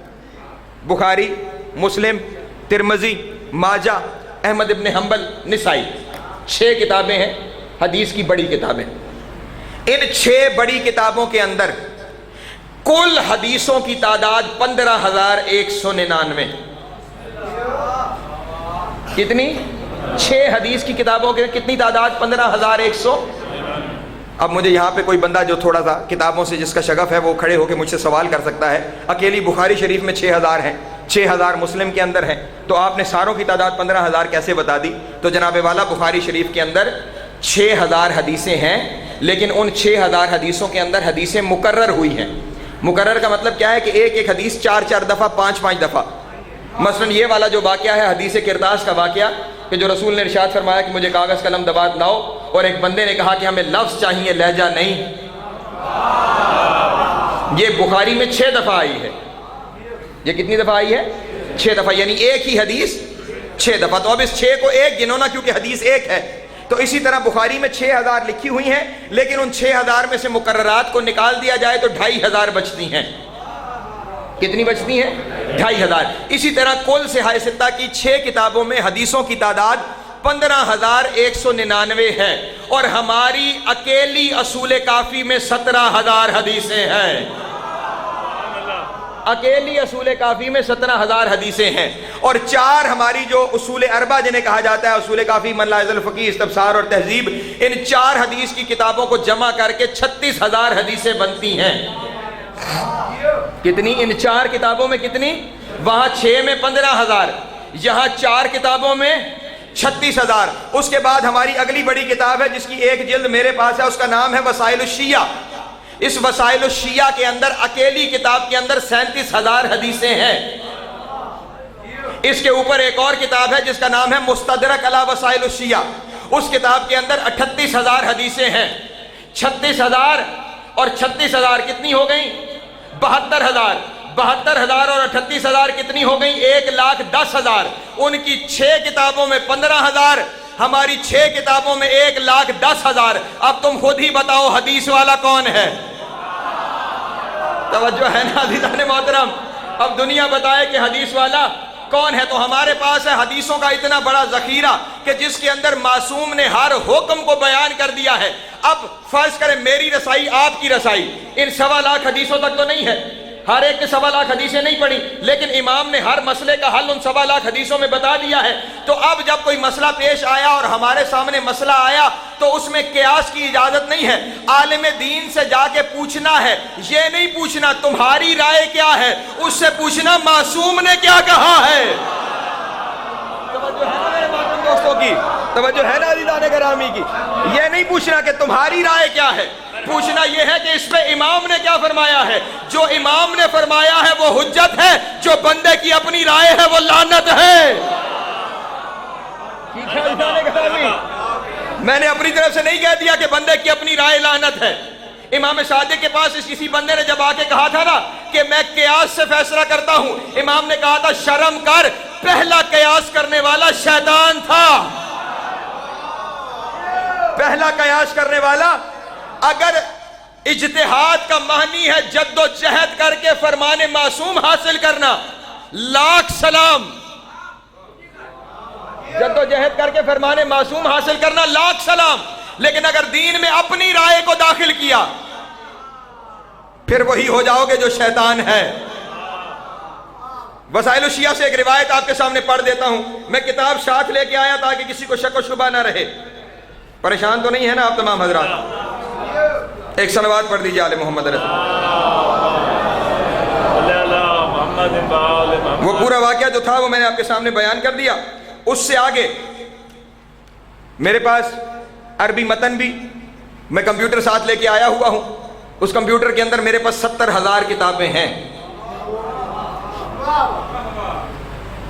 بخاری، مسلم، ترمذی، ماجہ، احمد ابن حنبل، نسائی، 6 کتابیں ہیں حدیث کی بڑی کتابیں۔ ان 6 بڑی کتابوں کے اندر کل حدیثوں کی تعداد 15,199۔ کتنی؟ 6 حدیث کی کتابوں کے کتنی تعداد؟ 15,100۔ اب مجھے یہاں پہ کوئی بندہ جو تھوڑا سا کتابوں سے جس کا شغف ہے وہ کھڑے ہو کے مجھ سے سوال کر سکتا ہے، اکیلی بخاری شریف میں 6,000 ہیں، 6,000 مسلم کے اندر ہیں، تو آپ نے ساروں کی تعداد 15,000 کیسے بتا دی؟ تو جناب والا بخاری شریف کے اندر 6,000 حدیثیں ہیں، لیکن ان 6,000 حدیثوں کے اندر حدیثیں مکرر ہوئی ہیں۔ مکرر کا مطلب کیا ہے کہ ایک ایک حدیث 4 دفعہ، 5 دفعہ۔ مثلا یہ والا جو واقعہ ہے حدیث کرتاس کا واقعہ، کہ جو رسول نے ارشاد فرمایا کہ مجھے کاغذ قلم دبات لاؤ، اور ایک بندے نے کہا کہ ہمیں لفظ چاہیے، لہجہ نہیں، یہ بخاری میں 6 دفعہ آئی ہے۔ یہ کتنی دفعہ آئی ہے؟ 6 دفعہ، یعنی ایک ہی حدیث 6 دفعہ۔ تو اب اس 6 کو ایک گنو نا، کیونکہ حدیث ایک ہے۔ تو اسی طرح بخاری میں 6,000 لکھی ہوئی ہیں، لیکن ان 6,000 میں سے مقررات کو نکال دیا جائے تو 2,500 بچتی ہیں۔ کتنی بچتی ہیں؟ 2,500۔ اسی طرح کل صحاح ستہ کی 6 کتابوں میں حدیثوں کی تعداد 15,199 ہے، اور ہماری اکیلی اصول کافی میں 17,000 حدیثیں ہیں۔ اکیلی اصول کافی میں 17,000 حدیثیں ہیں، اور 4 ہماری جو اصول اربع جنہیں کہا جاتا ہے، اصول کافی، من لا یزل فقیہ، استبصار اور تہذیب، ان 4 حدیث کی کتابوں کو جمع کر کے 36,000 حدیثیں بنتی ہیں۔ کتنی؟ ان 4 کتابوں میں کتنی؟ وہاں 6 میں 15,000، یہاں 4 کتابوں میں 36,000۔ اس کے بعد ہماری اگلی بڑی کتاب ہے جس کی ایک جلد میرے پاس ہے، اس کا نام ہے وسائل الشیعہ۔ اس وسائل الشیعہ کے اندر اکیلی کتاب کے اندر 37,000 حدیثیں ہیں۔ اس کے اوپر ایک اور کتاب ہے جس کا نام ہے مستدرک علی وسائل الشیعہ، اس کتاب کے اندر 38,000 حدیثیں ہیں۔ 36,000 اور 36,000 کتنی ہو گئیں؟ 72,000۔ 72,000 اور 38,000 کتنی ہو گئیں؟ 1,10,000۔ ان کی 6 کتابوں میں 15,000، ہماری 6 کتابوں میں 1,10,000۔ اب تم خود ہی بتاؤ حدیث والا کون ہے؟ توجہ ہے نا عزیزان محترم؟ اب دنیا بتائے کہ حدیث والا کون ہے؟ تو ہمارے پاس ہے حدیثوں کا اتنا بڑا ذخیرہ کہ جس کے اندر معصوم نے ہر حکم کو بیان کر دیا ہے۔ اب فرض کریں میری رسائی، آپ کی رسائی ان 1.25 لاکھ حدیثوں تک تو نہیں ہے، ہر ایک نے 1.25 لاکھ حدیثیں نہیں پڑھی، لیکن امام نے ہر مسئلے کا حل ان 1.25 لاکھ حدیثوں میں بتا دیا ہے۔ تو اب جب کوئی مسئلہ پیش آیا اور ہمارے سامنے مسئلہ آیا تو اس میں قیاس کی اجازت نہیں ہے، عالم دین سے جا کے پوچھنا ہے۔ یہ نہیں پوچھنا تمہاری رائے کیا ہے، اس سے پوچھنا معصوم نے کیا کہا ہے۔ توجہ ہے نا میرے محترم دوستوں کی؟ توجہ ہے نا عزیزان گرامی کی؟ یہ نہیں پوچھنا کہ تمہاری رائے کیا ہے، پوچھنا یہ ہے کہ اس پہ امام نے کیا فرمایا ہے۔ جو امام نے فرمایا ہے وہ حجت ہے، جو بندے کی اپنی رائے ہے وہ لعنت ہے۔ ٹھیک ہے عزیزان گرامی، میں نے اپنی طرف سے نہیں کہہ دیا کہ بندے کی اپنی رائے لعنت ہے۔ امام صادق کے پاس کسی بندے نے جب آ کے کہا تھا نا کہ میں قیاس سے فیصلہ کرتا ہوں، امام نے کہا تھا شرم کر، پہلا قیاس کرنے والا شیطان تھا۔ پہلا قیاس کرنے والا، اگر اجتہاد کا معنی ہے جد و جہد کر کے فرمان معصوم حاصل کرنا، لاکھ سلام۔ جد و جہد کر کے فرمان معصوم حاصل کرنا لاکھ سلام، لیکن اگر دین میں اپنی رائے کو داخل کیا پھر وہی ہو جاؤ گے جو شیطان ہے۔ وسائل الشیعہ سے ایک روایت آپ کے سامنے پڑھ دیتا ہوں، میں کتاب ساتھ لے کے آیا تاکہ کسی کو شک و شبہ نہ رہے۔ پریشان تو نہیں ہے نا آپ تمام حضرات؟ ایک صلوات پڑھ دیجیے آل محمد رسول۔ وہ پورا واقعہ جو تھا وہ میں نے آپ کے سامنے بیان کر دیا۔ اس سے آگے میرے پاس عربی متن بھی، میں کمپیوٹر ساتھ لے کے آیا ہوا ہوں، اس کمپیوٹر کے اندر میرے پاس 70,000 کتابیں ہیں۔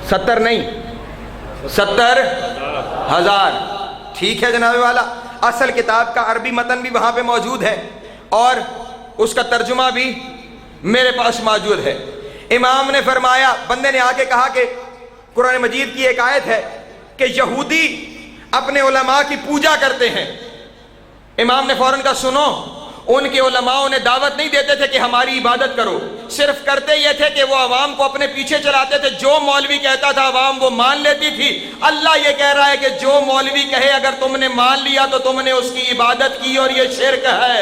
70 نہیں، 70,000۔ ٹھیک ہے جناب والا، اصل کتاب کا عربی متن بھی وہاں پہ موجود ہے اور اس کا ترجمہ بھی میرے پاس موجود ہے۔ امام نے فرمایا، بندے نے آ کے کہا کہ قرآن مجید کی ایک آیت ہے کہ یہودی اپنے علماء کی پوجا کرتے ہیں۔ امام نے فوراً کہا سنو، ان کے علماء نے دعوت نہیں دیتے تھے کہ ہماری عبادت کرو، صرف کرتے یہ تھے کہ وہ عوام کو اپنے پیچھے چلاتے تھے، جو مولوی کہتا تھا عوام وہ مان لیتی تھی۔ اللہ یہ کہہ رہا ہے کہ جو مولوی کہے اگر تم نے مان لیا تو تم نے اس کی عبادت کی اور یہ شرک ہے،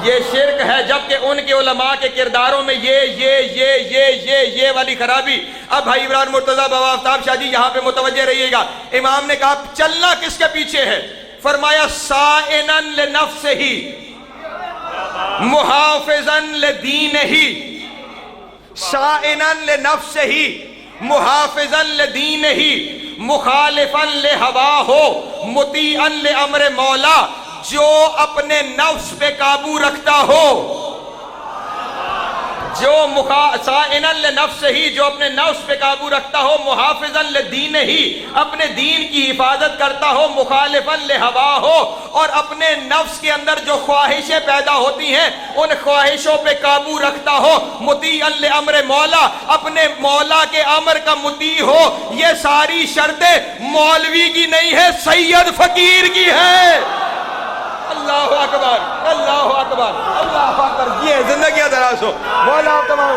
یہ شرک ہے۔ جبکہ ان کے علماء کے کرداروں میں یہ والی خرابی۔ اب بھائی عمران مرتضیٰ بابا آفتاب شاہ جی یہاں پہ متوجہ رہیے گا۔ امام نے کہا چلنا کس کے پیچھے ہے؟ فرمایا سائنن لنفسہ محافظن لدینہ، سائنن لنفسہ محافظن لدینہ مخالفن لہواہ مطیعن لامر مولا۔ جو اپنے نفس پہ قابو رکھتا ہو، جو سائنن لنفسہ ہی، جو اپنے نفس پہ قابو رکھتا ہو، محافظن لدینہ ہی، اپنے دین کی حفاظت کرتا ہو، مخالفن لہوا ہو، اور اپنے نفس کے اندر جو خواہشیں پیدا ہوتی ہیں ان خواہشوں پہ قابو رکھتا ہو، مطیعن لامر مولا، اپنے مولا کے امر کا مطیع ہو۔ یہ ساری شرطیں مولوی کی نہیں ہے، سید فقیر کی ہے۔ اللہ اکبر، اللہ اکبر، اللہ اکبر۔ یہ زندگیاں دراز ہو مولا تمام،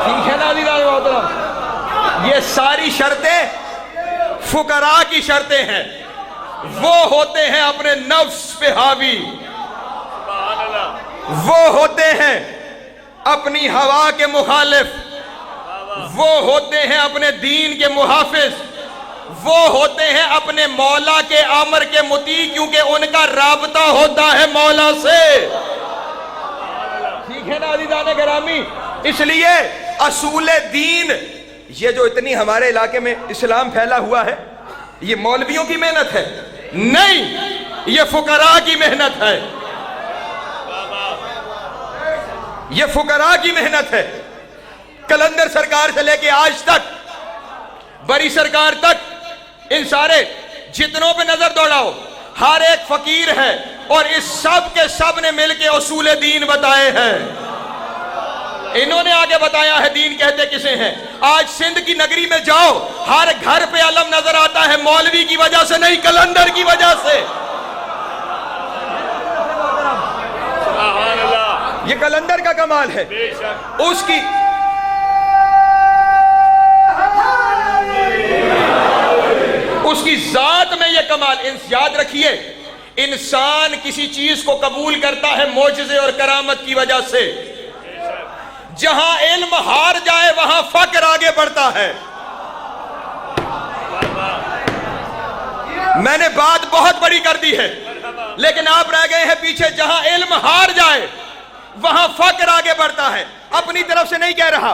ٹھیک ہے نا عزیزان محترم؟ یہ ساری شرطیں فقراء کی شرطیں ہیں، وہ ہوتے ہیں اپنے نفس پہ حاوی، وہ ہوتے ہیں اپنی ہوا کے مخالف، وہ ہوتے ہیں اپنے دین کے محافظ، وہ ہوتے ہیں اپنے مولا کے امر کے مطیع، کیونکہ ان کا رابطہ ہوتا ہے مولا سے۔ ٹھیک ہے نا عزیزان گرامی؟ اس لیے اصول دین، یہ جو اتنی ہمارے علاقے میں اسلام پھیلا ہوا ہے، یہ مولویوں کی محنت ہے نہیں، یہ فقراء کی محنت ہے، یہ فقراء کی محنت ہے۔ کلندر سرکار سے لے کے آج تک بڑی سرکار تک، ان سارے جتنوں پہ نظر دوڑاؤ، ہر ایک فقیر ہے، اور اس سب کے سب نے مل کے اصول دین بتائے ہیں۔ انہوں نے آگے بتایا ہے دین کہتے کسے ہیں۔ آج سندھ کی نگری میں جاؤ، ہر گھر پہ علم نظر آتا ہے، مولوی کی وجہ سے نہیں، کلندر کی وجہ سے۔ یہ کلندر کا کمال ہے، اس کی ذات میں یہ کمال۔ یاد رکھیے، انسان کسی چیز کو قبول کرتا ہے معجزے اور کرامت کی وجہ سے۔ جہاں علم ہار جائے وہاں فقر آگے بڑھتا ہے۔ میں نے بات بہت بڑی کر دی ہے، لیکن آپ رہ گئے ہیں پیچھے۔ جہاں علم ہار جائے وہاں فقر آگے بڑھتا ہے۔ اپنی طرف سے نہیں کہہ رہا،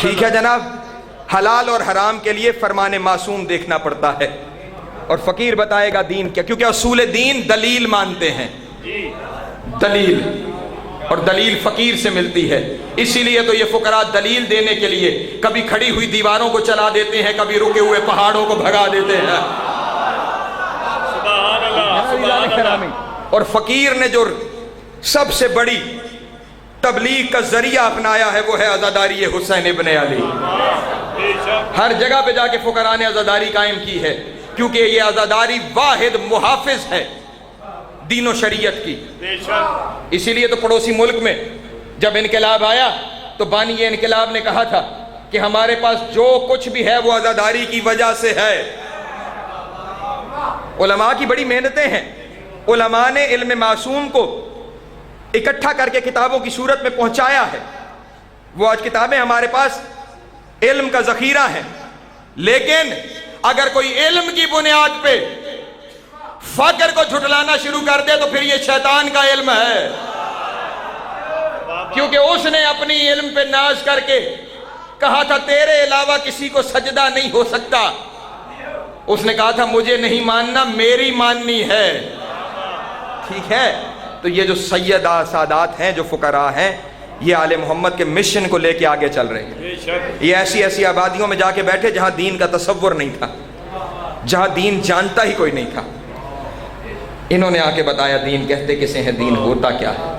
ٹھیک ہے جناب، حلال اور حرام کے لیے فرمان معصوم دیکھنا پڑتا ہے، اور فقیر بتائے گا دین کیا، کیونکہ اصول دین دلیل مانتے ہیں، دلیل، اور دلیل فقیر سے ملتی ہے، اسی لیے تو یہ فقراء دلیل دینے کے لیے کبھی کھڑی ہوئی دیواروں کو چلا دیتے ہیں، کبھی رکے ہوئے پہاڑوں کو بھگا دیتے ہیں۔ سبحان اللہ، سبحان اللہ۔ اور فقیر نے جو سب سے بڑی تبلیغ کا ذریعہ اپنایا ہے وہ ہے عزاداری حسین ابن علی۔ ہر جگہ پہ جا کے فقراء نے عزاداری قائم کی ہے، کیونکہ یہ عزاداری واحد محافظ ہے دین و شریعت کی۔ اسی لیے تو پڑوسی ملک میں جب انقلاب آیا تو بانی یہ انقلاب نے کہا تھا کہ ہمارے پاس جو کچھ بھی ہے وہ عزاداری کی وجہ سے ہے۔ علماء کی بڑی محنتیں ہیں، علماء نے علم معصوم کو اکٹھا کر کے کتابوں کی صورت میں پہنچایا ہے، وہ آج کتابیں ہمارے پاس علم کا ذخیرہ ہے، لیکن اگر کوئی علم کی بنیاد پہ فقر کو جھٹلانا شروع کر دے تو پھر یہ شیطان کا علم ہے، کیونکہ اس نے اپنی علم پہ ناز کر کے کہا تھا تیرے علاوہ کسی کو سجدہ نہیں ہو سکتا، اس نے کہا تھا مجھے نہیں ماننا، میری ماننی ہے۔ ٹھیک ہے، تو یہ جو سیدہ سادات ہیں، جو فقراء ہیں، یہ آل محمد کے مشن کو لے کے آگے چل رہے ہیں۔ یہ ایسی ایسی آبادیوں میں جا کے بیٹھے جہاں دین کا تصور نہیں تھا، جہاں دین جانتا ہی کوئی نہیں تھا، انہوں نے آ کے بتایا دین کہتے کسے ہیں، دین ہوتا کیا ہے،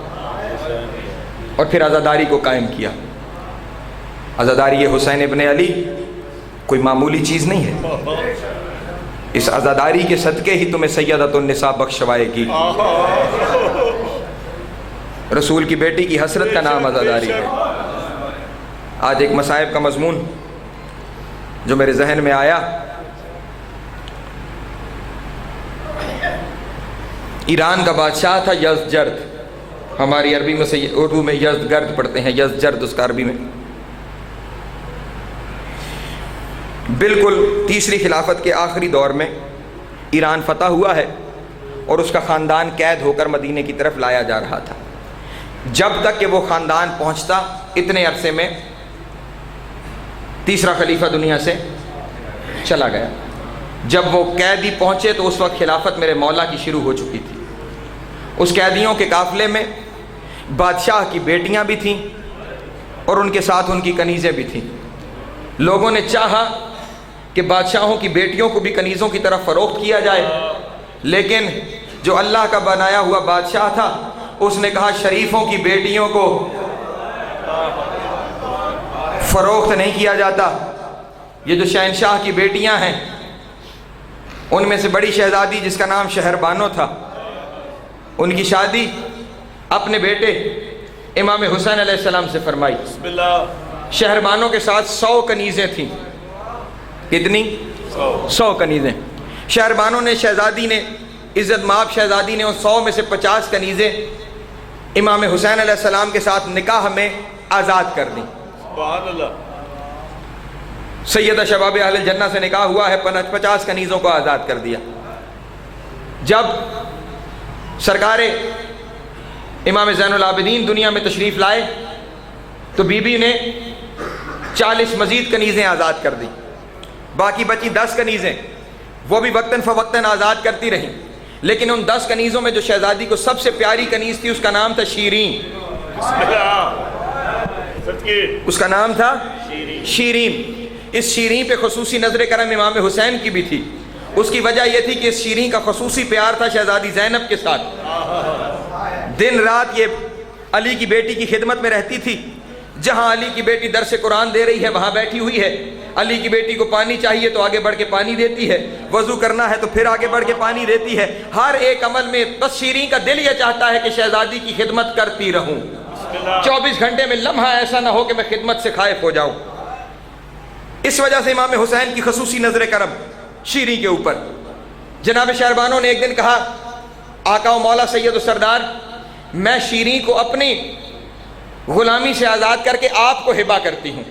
اور پھر عزاداری کو قائم کیا۔ عزاداری حسین ابن علی کوئی معمولی چیز نہیں ہے، اس عزاداری کے صدقے ہی تمہیں سیدۃ النساء بخشوائے گی۔ رسول کی بیٹی کی حسرت کا نام عزاداری ہے۔ آج ایک مصائب کا مضمون جو میرے ذہن میں آیا، ایران کا بادشاہ تھا یزدجرد، ہماری عربی میں سے اردو میں یزدگرد پڑھتے ہیں، یزدجرد اس کا عربی میں۔ بالکل تیسری خلافت کے آخری دور میں ایران فتح ہوا ہے اور اس کا خاندان قید ہو کر مدینے کی طرف لایا جا رہا تھا۔ جب تک کہ وہ خاندان پہنچتا اتنے عرصے میں تیسرا خلیفہ دنیا سے چلا گیا۔ جب وہ قیدی پہنچے تو اس وقت خلافت میرے مولا کی شروع ہو چکی تھی۔ اس قیدیوں کے قافلے میں بادشاہ کی بیٹیاں بھی تھیں اور ان کے ساتھ ان کی کنیزیں بھی تھیں۔ لوگوں نے چاہا کہ بادشاہوں کی بیٹیوں کو بھی کنیزوں کی طرف فروخت کیا جائے، لیکن جو اللہ کا بنایا ہوا بادشاہ تھا اس نے کہا شریفوں کی بیٹیوں کو فروخت نہیں کیا جاتا۔ یہ جو شہنشاہ کی بیٹیاں ہیں ان میں سے بڑی شہزادی جس کا نام شہربانو تھا، ان کی شادی اپنے بیٹے امام حسین علیہ السلام سے فرمائی۔ شہربانو کے ساتھ 100 کنیزیں تھیں۔ کتنی؟ 100 کنیزیں۔ شہربانو نے، شہزادی نے، عزت مآب شہزادی نے ان 100 میں سے 50 کنیزیں امام حسین علیہ السلام کے ساتھ نکاح میں آزاد کر دیں۔ سبحان اللہ۔ سیدہ شباب اہل الجنہ سے نکاح ہوا ہے، 50 کنیزوں کو آزاد کر دیا۔ جب سرکار امام زین العابدین دنیا میں تشریف لائے تو بی بی نے 40 مزید کنیزیں آزاد کر دی، باقی بچی 10 کنیزیں، وہ بھی وقتاً فوقتاً آزاد کرتی رہیں، لیکن ان 10 کنیزوں میں جو شہزادی کو سب سے پیاری کنیز تھی اس کا نام تھا شیرین۔ اس کا نام تھا شیرین۔ اس شیرین پہ خصوصی نظر کرم امام حسین کی بھی تھی۔ اس کی وجہ یہ تھی کہ اس شیرین کا خصوصی پیار تھا شہزادی زینب کے ساتھ۔ دن رات یہ علی کی بیٹی کی خدمت میں رہتی تھی، جہاں علی کی بیٹی درس قرآن دے رہی ہے وہاں بیٹھی ہوئی ہے، علی کی بیٹی کو پانی چاہیے تو آگے بڑھ کے پانی دیتی ہے، وضو کرنا ہے تو پھر آگے بڑھ کے پانی دیتی ہے، ہر ایک عمل میں بس شیرین کا دل یہ چاہتا ہے کہ شہزادی کی خدمت کرتی رہوں، 24 گھنٹے میں لمحہ ایسا نہ ہو کہ میں خدمت سے خائف ہو جاؤں۔ اس وجہ سے امام حسین کی خصوصی نظر کرم شیرین کے اوپر۔ جناب شہربانو نے ایک دن کہا آقا و مولا سید و سردار، میں شیرین کو اپنی غلامی سے آزاد کر کے آپ کو ہبہ کرتی ہوں،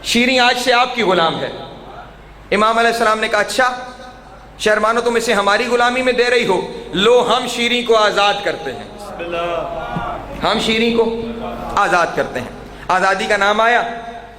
شیرین آج سے آپ کی غلام ہے۔ امام علیہ السلام نے کہا اچھا شہربانو تم اسے ہماری غلامی میں دے رہی ہو، لو ہم شیرین کو آزاد کرتے ہیں، ہم شیرین کو آزاد کرتے ہیں۔ آزادی کا نام آیا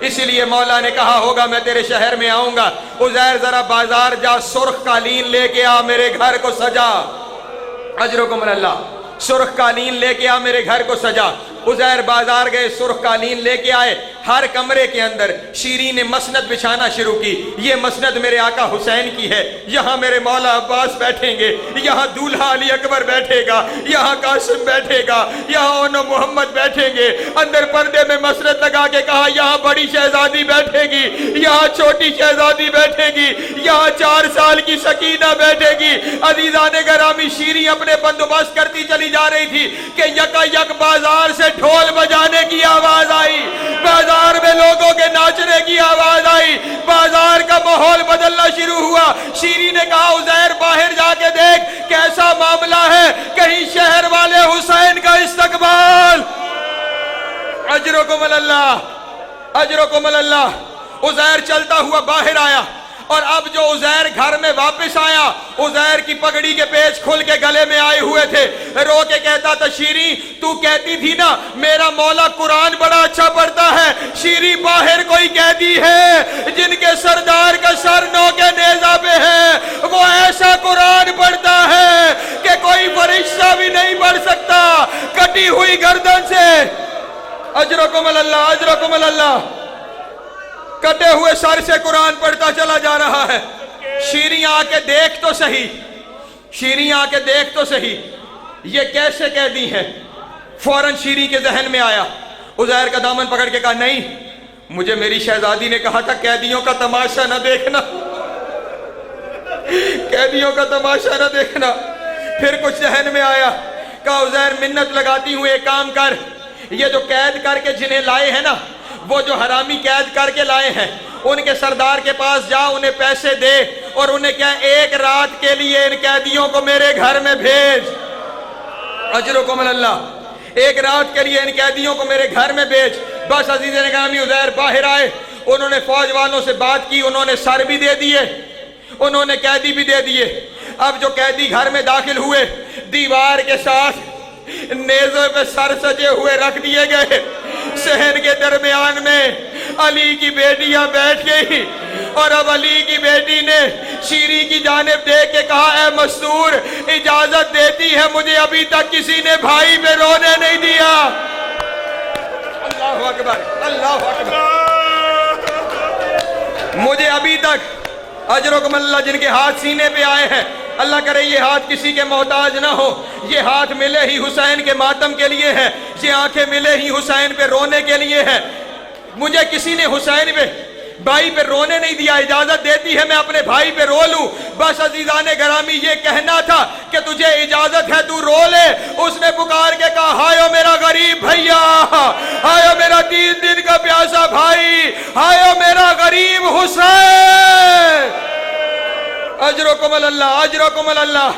اسی لیے مولا نے کہا ہوگا میں تیرے شہر میں آؤں گا، عزیر ذرا بازار جا، سرخ قالین لے کے آ، میرے گھر کو سجا۔ اجرکم اللہ، سرخ قالین لے کے آ، میرے گھر کو سجا۔ عزیر بازار گئے، سرخ قالین لے کے آئے، ہر کمرے کے اندر شیریں نے مسند بچھانا شروع کی۔ یہ مسند میرے آقا حسین کی ہے، یہاں میرے مولا عباس بیٹھیں گے، یہاں دولہا علی اکبر بیٹھے گا، یہاں قاسم بیٹھے گا، یہاں اونو محمد بیٹھیں گے۔ اندر پردے میں مسند لگا کے کہا یہاں بڑی شہزادی بیٹھے گی، یہاں چھوٹی شہزادی بیٹھے گی، یہاں 4 سال کی سکینہ بیٹھے گی۔ عزیزان گرامی، شیریں اپنے بندوبست کرتی چلی جا رہی تھی کہ یکا یک بازار سے ڈھول بجانے کی آواز آئی، بازار میں لوگوں کے ناچنے کی آواز آئی، بازار کا ماحول بدلنا شروع ہوا۔ شیریں نے کہا عزیر باہر جا کے دیکھ کیسا معاملہ ہے، کہیں شہر والے حسین کا استقبال۔ اجرکم اللہ، اجرکم اللہ۔ عزیر چلتا ہوا باہر آیا، اور اب جو عزیر گھر میں واپس آیا، عزیر کی پگڑی کے پیچ کھل کے گلے میں آئے ہوئے تھے، رو کے کہتا تھا شیریں تو کہتی تھی نا میرا مولا قرآن بڑا اچھا پڑھتا ہے، شیریں باہر کوئی قیدی ہے جن کے سردار کا سر نو کے نیزہ پہ ہے، وہ ایسا قرآن پڑھتا ہے کہ کوئی فرشتہ بھی نہیں پڑھ سکتا، کٹی ہوئی گردن سے۔ اجرکم اللہ، اجرکم اللہ، کٹے ہوئے سر سے قرآن پڑھتا چلا جا رہا ہے۔ شیریں آ کے دیکھ تو صحیح، شیریں آ کے دیکھ تو صحیح، یہ کیسے قیدی ہیں؟ فوراً شیریں کے ذہن میں آیا، عزیر کا دامن پکڑ کے کہا نہیں، مجھے میری شہزادی نے کہا تھا قیدیوں کا تماشا نہ دیکھنا، قیدیوں کا تماشا نہ دیکھنا۔ پھر کچھ ذہن میں آیا، کہا عزیر منت لگاتی ہوں ایک کام کر، یہ جو قید کر کے جنہیں لائے ہیں نا، وہ جو حرامی قید کر کے لائے ہیں، ان کے سردار کے پاس جا، انہیں پیسے دے اور انہیں کہا ایک رات کے لیے ان قیدیوں کو میرے گھر میں بھیج۔ اجرکم اللہ، ایک رات کے لیے ان قیدیوں کو میرے گھر میں بھیج۔ بس عزیزان گرامی، عزیر باہر آئے، انہوں نے فوج والوں سے بات کی، انہوں نے سر بھی دے دیے، انہوں نے قیدی بھی دے دیے۔ اب جو قیدی گھر میں داخل ہوئے، دیوار کے ساتھ نیزوں پہ سر سجے ہوئے رکھ دیے گئے۔ صحن کے درمیان میں علی کی بیٹیاں بیٹھ گئی، اور اب علی کی بیٹی نے شیریں کی جانب دیکھ کے کہا اے مستور اجازت دیتی ہے، مجھے ابھی تک کسی نے بھائی پہ رونے نہیں دیا۔ اللہ اکبر، اللہ اکبر۔ مجھے ابھی تک، اجرکم اللہ، جن کے ہاتھ سینے پہ آئے ہیں، اللہ کرے یہ ہاتھ کسی کے محتاج نہ ہو، یہ ہاتھ ملے ہی حسین کے ماتم کے لیے ہے، یہ آنکھیں ملے ہی حسین پہ رونے کے لیے ہے۔ مجھے کسی نے حسین پہ، بھائی پہ رونے نہیں دیا، اجازت دیتی ہے میں اپنے بھائی پہ رو لوں۔ بس عزیزان گرامی، یہ کہنا تھا کہ تجھے اجازت ہے تو رو لے۔ اس نے پکار کے کہا ہائیو میرا غریب بھیا، ہائیو میرا 3 دن کا پیاسا بھائی، ہائیو میرا غریب حسین۔ اجرکم اللہ، اجرکم اللہ۔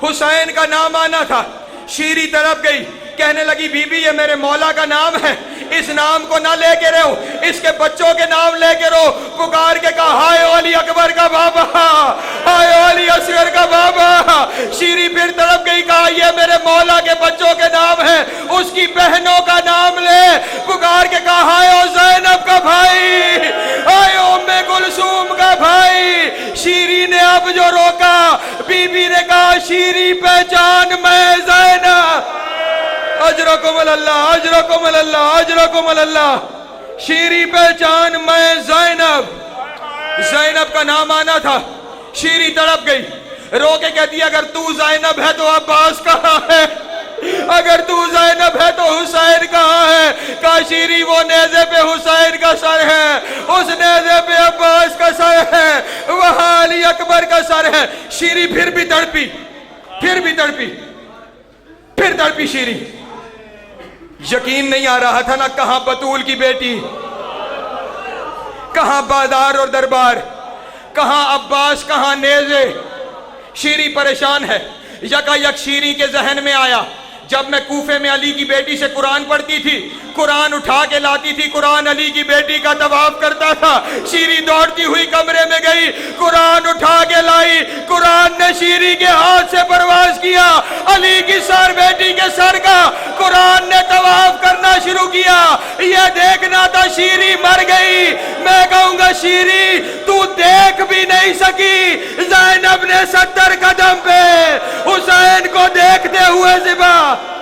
حسین کا نام آنا تھا، شیریں طرف گئی، کہنے لگی بی بی یہ میرے مولا کا نام ہے، اس نام کو نہ لے کے رہو، اس کے بچوں کے نام لے کے رہو۔ پکار کے کہا ہائے علی اکبر کا بابا، ہائے علی اصغر کا بابا۔ شیریں پھر طرف گئی، کہا یہ میرے مولا کے بچوں کے نام ہیں، اس کی بہنوں کا نام لے۔ پکار کے کہا ہائے زینب کا بھائی، ہائے ام کلثوم کا بھائی۔ شیریں نے اب جو روکا، بی بی نے کہا شیریں پہچان میں زینب۔ اجرکم اللہ، اجرکم اللہ، اجرکم اللہ۔ شیریں پہچان میں زینب۔ زینب کا نام آنا تھا، شیریں تڑپ گئی، رو کے کہتی اگر تو زینب ہے تو عباس کہاں ہے، اگر تو زینب ہے تو حسین کہاں ہے۔ کہا شیریں وہ نیزے پہ حسین کا سر ہے، اس نیزے پہ عباس کا سر ہے، وہاں علی اکبر کا سر ہے۔ شیریں پھر بھی تڑپی، پھر بھی تڑپی، پھر تڑپی شیریں۔ یقین نہیں آ رہا تھا نا، کہاں بطول کی بیٹی، کہاں بازار اور دربار، کہاں عباس، کہاں نیزے۔ شیریں پریشان ہے۔ یکا یک شیریں کے ذہن میں آیا جب میں کوفے میں علی کی بیٹی سے قرآن پڑھتی تھی، قرآن اٹھا کے لاتی تھی، قرآن علی کی بیٹی کا طواف کرتا تھا، شیری دوڑتی ہوئی کمرے میں گئی، قرآن اٹھا کے لائی، قرآن نے شیری کے ہاتھ سے پرواز کیا، علی کی سر بیٹی کے سر کا، قرآن نے طواف کرنا شروع کیا۔ یہ دیکھنا تھا شیری مر گئی، میں کہوں گا شیری تو دیکھ بھی نہیں سکی، زینب نے 70 قدم پہ حسین کو دیکھتے ہوئے ذبح